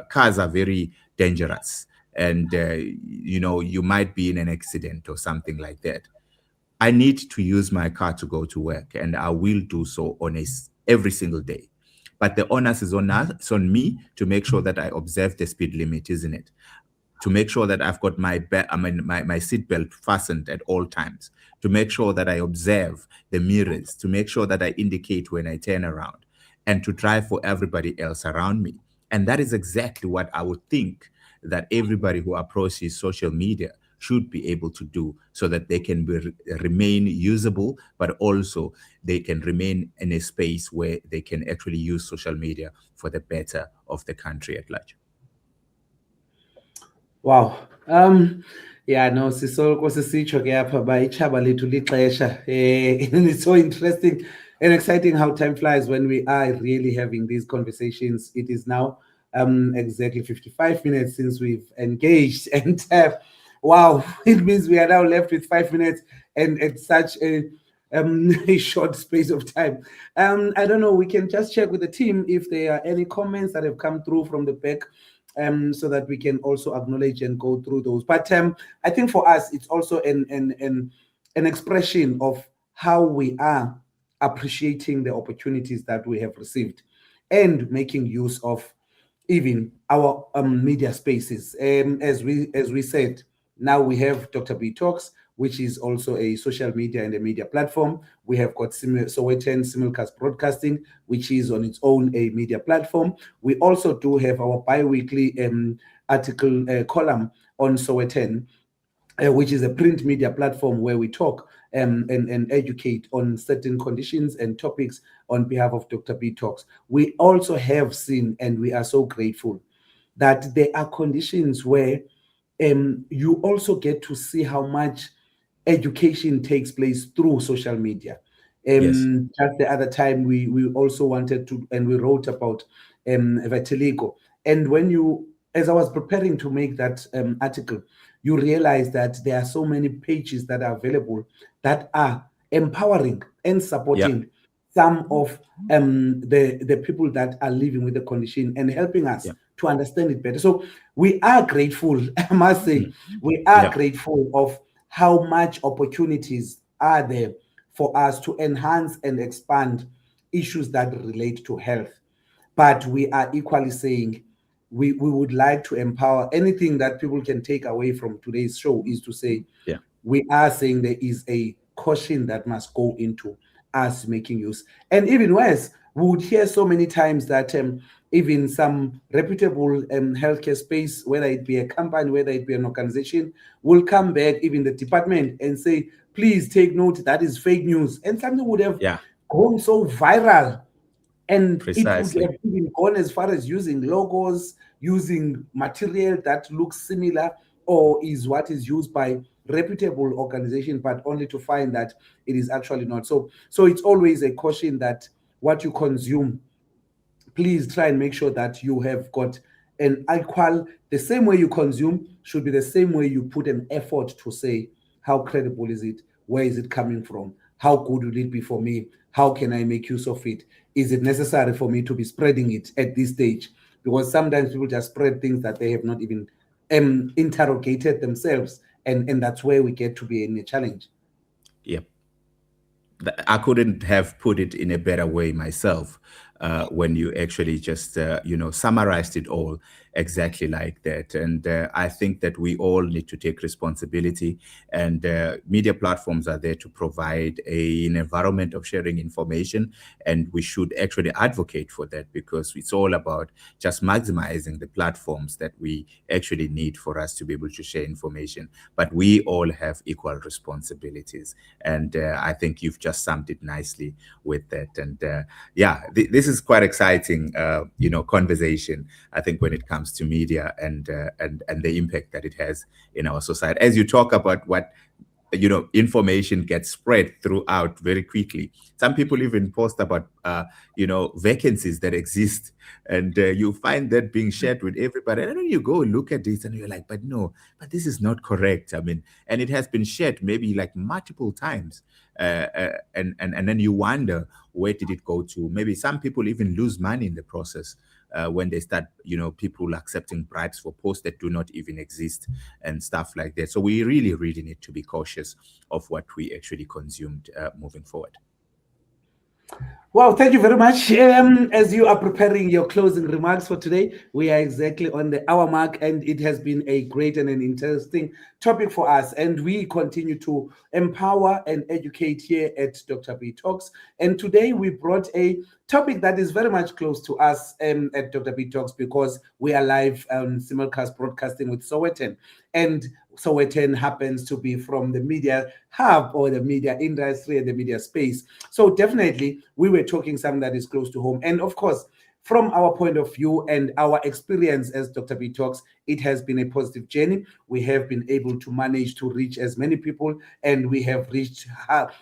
cars are very dangerous, and you might be in an accident or something like that. I need to use my car to go to work, and I will do so on every single day. But the onus is on us, it's on me to make sure that I observe the speed limit, isn't it? To make sure that I've got my seatbelt fastened at all times, to make sure that I observe the mirrors, to make sure that I indicate when I turn around, and to drive for everybody else around me. And that is exactly what I would think that everybody who approaches social media should be able to do, so that they can remain usable, but also they can remain in a space where they can actually use social media for the better of the country at large.
Wow. Yeah, no, sisoloko sisitsho ke apha ba itshaba lethu lixesha. And it's so interesting and exciting how time flies when we are really having these conversations. It is now exactly 55 minutes since we've engaged, and wow, it means we are now left with 5 minutes, and it's such a short space of time. I don't know, we can just check with the team if there are any comments that have come through from the back, so that we can also acknowledge and go through those. But I think for us, it's also an expression of how we are appreciating the opportunities that we have received and making use of even our media spaces. As we said, now we have Dr. B Talks, which is also a social media and a media platform. We have got Sowetan Simulcast Broadcasting, which is on its own a media platform. We also do have our bi-weekly article column on Sowetan, which is a print media platform where we talk and educate on certain conditions and topics on behalf of Dr. B Talks. We also have seen, and we are so grateful, that there are conditions where you also get to see how much education takes place through social media.
Yes.
Just the other time, we also wanted to, and we wrote about vitiligo. And as I was preparing to make that article, you realize that there are so many pages that are available that are empowering and
Yeah.
supporting some of the people that are living with the condition and helping us
Yeah.
to understand it better. So we are grateful, I must say,
Mm.
we are
Yeah.
grateful of how much opportunities are there for us to enhance and expand issues that relate to health. But we are equally saying we would like to empower. Anything that people can take away from today's show is to say
Yeah.
we are saying there is a caution that must go into us making use. And even worse, we would hear so many times that even some reputable healthcare space, whether it be a company, whether it be an organization, will come back, even the department, and say, please take note, that is fake news. And something would have
Yeah.
gone so viral, and it would
Precisely.
have even gone as far as using logos, using material that looks similar or is what is used by reputable organization, but only to find that it is actually not. So it's always a caution that what you consume, please try and make sure that you have got an equal, the same way you consume should be the same way you put an effort to say, how credible is it? Where is it coming from? How good will it be for me? How can I make use of it? Is it necessary for me to be spreading it at this stage? Because sometimes people just spread things that they have not even interrogated themselves. And that's where we get to be in a challenge.
Yep. I couldn't have put it in a better way myself, when you actually just summarized it all exactly like that. And I think that we all need to take responsibility, and media platforms are there to provide an environment of sharing information, and we should actually advocate for that, because it's all about just maximizing the platforms that we actually need for us to be able to share information. But we all have equal responsibilities, and I think you've just summed it nicely with that. And yeah, this is quite exciting, conversation, I think, when it comes to media and the impact that it has in our society. As you talk about what information gets spread throughout very quickly. Some people even post about vacancies that exist, and you find that being shared with everybody, and then you go look at this and you're like, but no, but this is not correct. I mean, and it has been shared maybe like multiple times, and then you wonder, where did it go to? Maybe some people even lose money in the process when they start, people accepting bribes for posts that do not even exist and stuff like that. So we really, really need to be cautious of what we actually consumed moving forward.
Wow, thank you very much. As you are preparing your closing remarks for today, we are exactly on the hour mark, and it has been a great and an interesting topic for us. And we continue to empower and educate here at Dr. B Talks. And today we brought a topic that is very much close to us at Dr. B Talks, because we are live simulcast broadcasting with Sowetan. And Sowetan happens to be from the media hub or the media industry and the media space. So definitely we were talking something that is close to home. And of course, from our point of view and our experience as Dr. B Talks, it has been a positive journey. We have been able to manage to reach as many people, and we have reached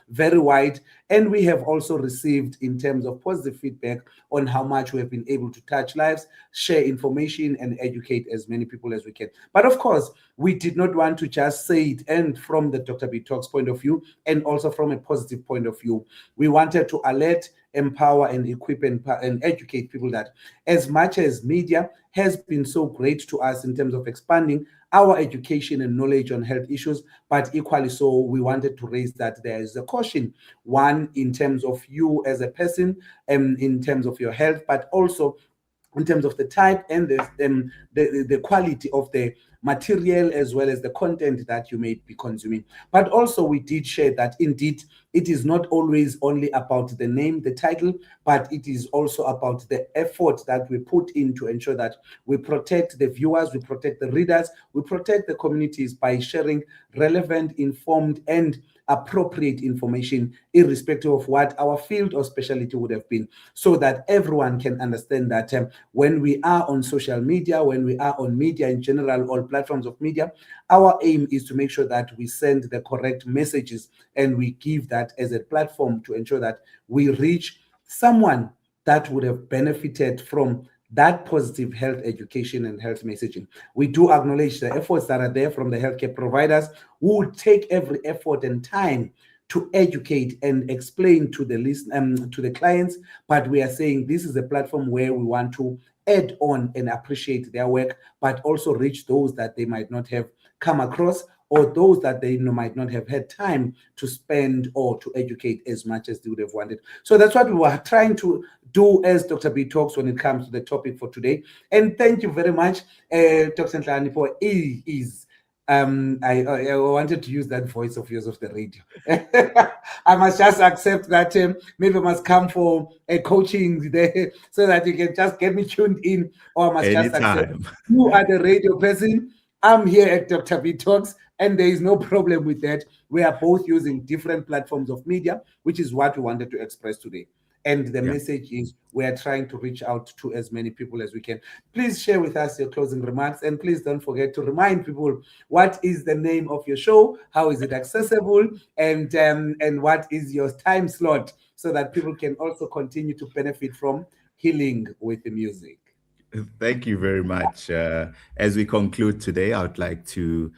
very wide. And we have also received, in terms of positive feedback, on how much we have been able to touch lives, share information, and educate as many people as we can. But of course, we did not want to just say it, and from the Dr. B Talks point of view, and also from a positive point of view, we wanted to alert, empower, and equip and educate people that as much as media has been so great to us in terms of expanding our education and knowledge on health issues, but equally so, we wanted to raise that there is a caution, one, in terms of you as a person, in terms of your health, but also in terms of the type and the quality of the material, as well as the content that you may be consuming. But also we did share that indeed it is not always only about the name, the title, but it is also about the effort that we put in to ensure that we protect the viewers, we protect the readers, we protect the communities by sharing relevant, informed, and appropriate information, irrespective of what our field or specialty would have been, so that everyone can understand that when we are on social media, when we are on media in general, all platforms of media, our aim is to make sure that we send the correct messages, and we give that as a platform to ensure that we reach someone that would have benefited from that positive health education and health messaging. We do acknowledge the efforts that are there from the healthcare providers, who would take every effort and time to educate and explain to to the clients. But we are saying this is a platform where we want to add on and appreciate their work, but also reach those that they might not have come across, or those that they might not have had time to spend or to educate as much as they would have wanted. So that's what we were trying to do as Dr. B Talks when it comes to the topic for today. And thank you very much, Dr. Nhlakanipho. I wanted to use that voice of yours of the radio. I must just accept that maybe I must come for a coaching there so that you can just get me tuned in, or I must just accept you are the radio person. I'm here at Dr. B Talks, and there is no problem with that. We are both using different platforms of media, which is what we wanted to express today. And the message is we are trying to reach out to as many people as we can. Please share with us your closing remarks, and please don't forget to remind people what is the name of your show, how is it accessible, and what is your time slot, so that people can also continue to benefit from healing with the music.
Thank you very much. As we conclude today, I would like to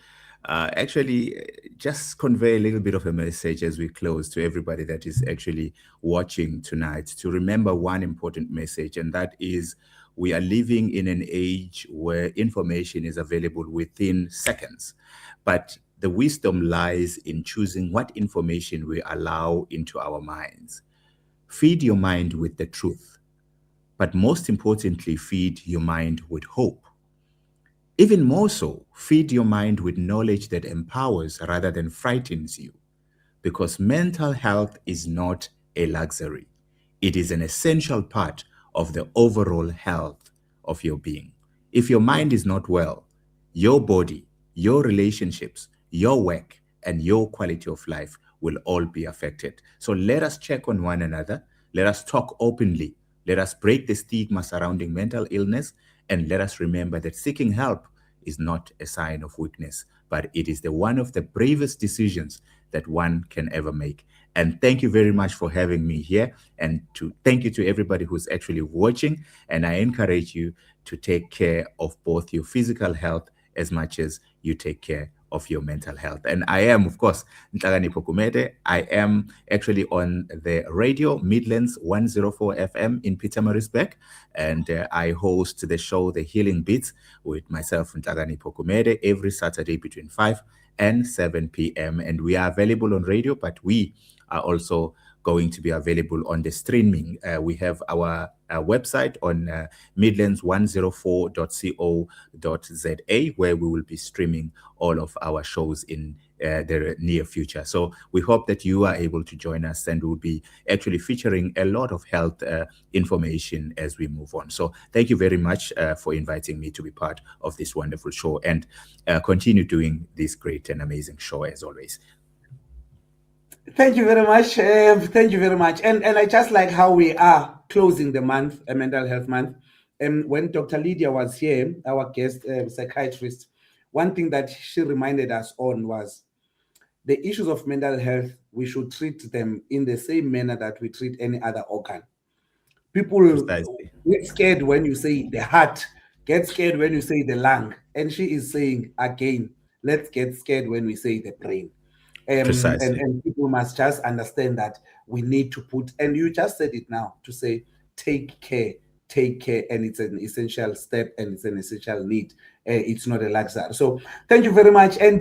actually just convey a little bit of a message as we close to everybody that is actually watching tonight, to remember one important message, and that is we are living in an age where information is available within seconds. But the wisdom lies in choosing what information we allow into our minds. Feed your mind with the truth, but most importantly, feed your mind with hope. Even more so, feed your mind with knowledge that empowers rather than frightens you, because mental health is not a luxury. It is an essential part of the overall health of your being. If your mind is not well, your body, your relationships, your work, and your quality of life will all be affected. So let us check on one another. Let us talk openly. Let us break the stigma surrounding mental illness, and let us remember that seeking help is not a sign of weakness, but it is one of the bravest decisions that one can ever make. And thank you very much for having me here, and thank you to everybody who's actually watching. And I encourage you to take care of both your physical health as much as you take care of your mental health. And I am, of course, Nhlakanipho Gumede. I am actually on the radio Midlands 104 FM in Pietermaritzburg, and I host the show The Healing Beats with myself, Nhlakanipho Gumede, every Saturday between 5 and 7 p.m. And we are available on radio, but we are also going to be available on the streaming. We have our website on midlands104.co.za, where we will be streaming all of our shows in the near future. So we hope that you are able to join us, and we'll be actually featuring a lot of health information as we move on. So thank you very much for inviting me to be part of this wonderful show, and continue doing this great and amazing show as always.
Thank you very much. Thank you very much. And I just like how we are closing the month, a mental health month. And when Dr. Lydia was here, our guest psychiatrist, one thing that she reminded us on was the issues of mental health. We should treat them in the same manner that we treat any other organ. People
Precisely.
get scared when you say the heart, get scared when you say the lung. And she is saying again, let's get scared when we say the brain.
Precisely.
And people must just understand that we need to put, and you just said it now, to say take care, and it's an essential step and it's an essential need. It's not a luxury. So thank you very much. And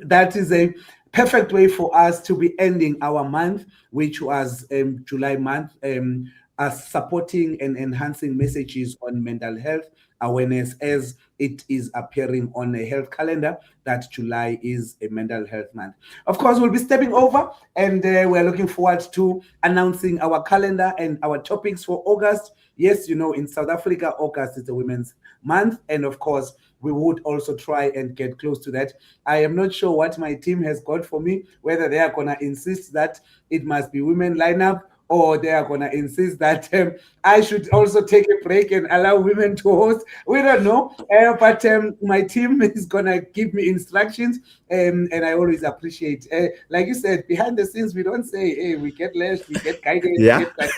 that is a perfect way for us to be ending our month, which was July month, as supporting and enhancing messages on mental health awareness, as it is appearing on a health calendar that July is a mental health month. Of course, we'll be stepping over, and we're looking forward to announcing our calendar and our topics for August. Yes, you know, in South Africa, August is a women's month, and of course, we would also try and get close to that. I am not sure what my team has got for me, whether they are going to insist that it must be women lineup, or they are going to insist that I should also take a break and allow women to host. We don't know. But my team is going to give me instructions. And I always appreciate, like you said, behind the scenes, we don't say, hey, we get less, we get guidance, we
Yeah.
get guidance.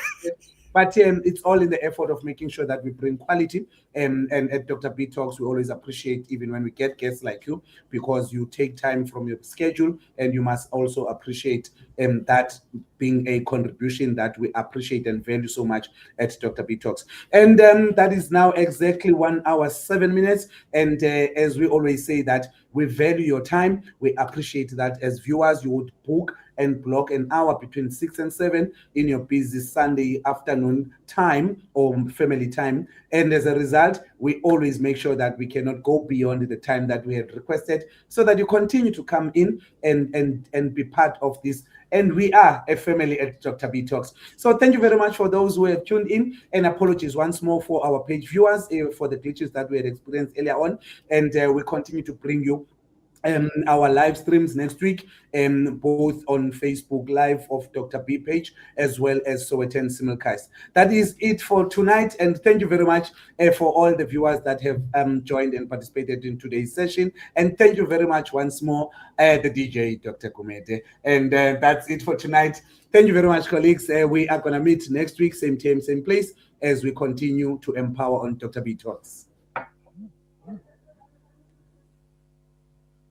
But it's all in the effort of making sure that we bring quality. And at Dr. B Talks, we always appreciate, even when we get guests like you, because you take time from your schedule, and you must also appreciate that being a contribution that we appreciate and value so much at Dr. B Talks. And that is now exactly 1 hour, 7 minutes. And as we always say, that we value your time. We appreciate that as viewers, you would book and block an hour between 6 and 7 in your busy Sunday afternoon time or family time. And as a result, we always make sure that we cannot go beyond the time that we have requested, so that you continue to come in and be part of this. And we are a family at Dr. B Talks. So thank you very much for those who have tuned in, and apologies once more for our page viewers for the glitches that we had experienced earlier on. And we continue to bring you our live streams next week, both on Facebook Live of Dr. B page, as well as Sowetan Simulcast. That is it for tonight, and thank you very much for all the viewers that have joined and participated in today's session. And thank you very much once more, the DJ, Dr. Gumede. And that's it for tonight. Thank you very much, colleagues. We are going to meet next week, same time, same place, as we continue to empower on Dr. B Talks.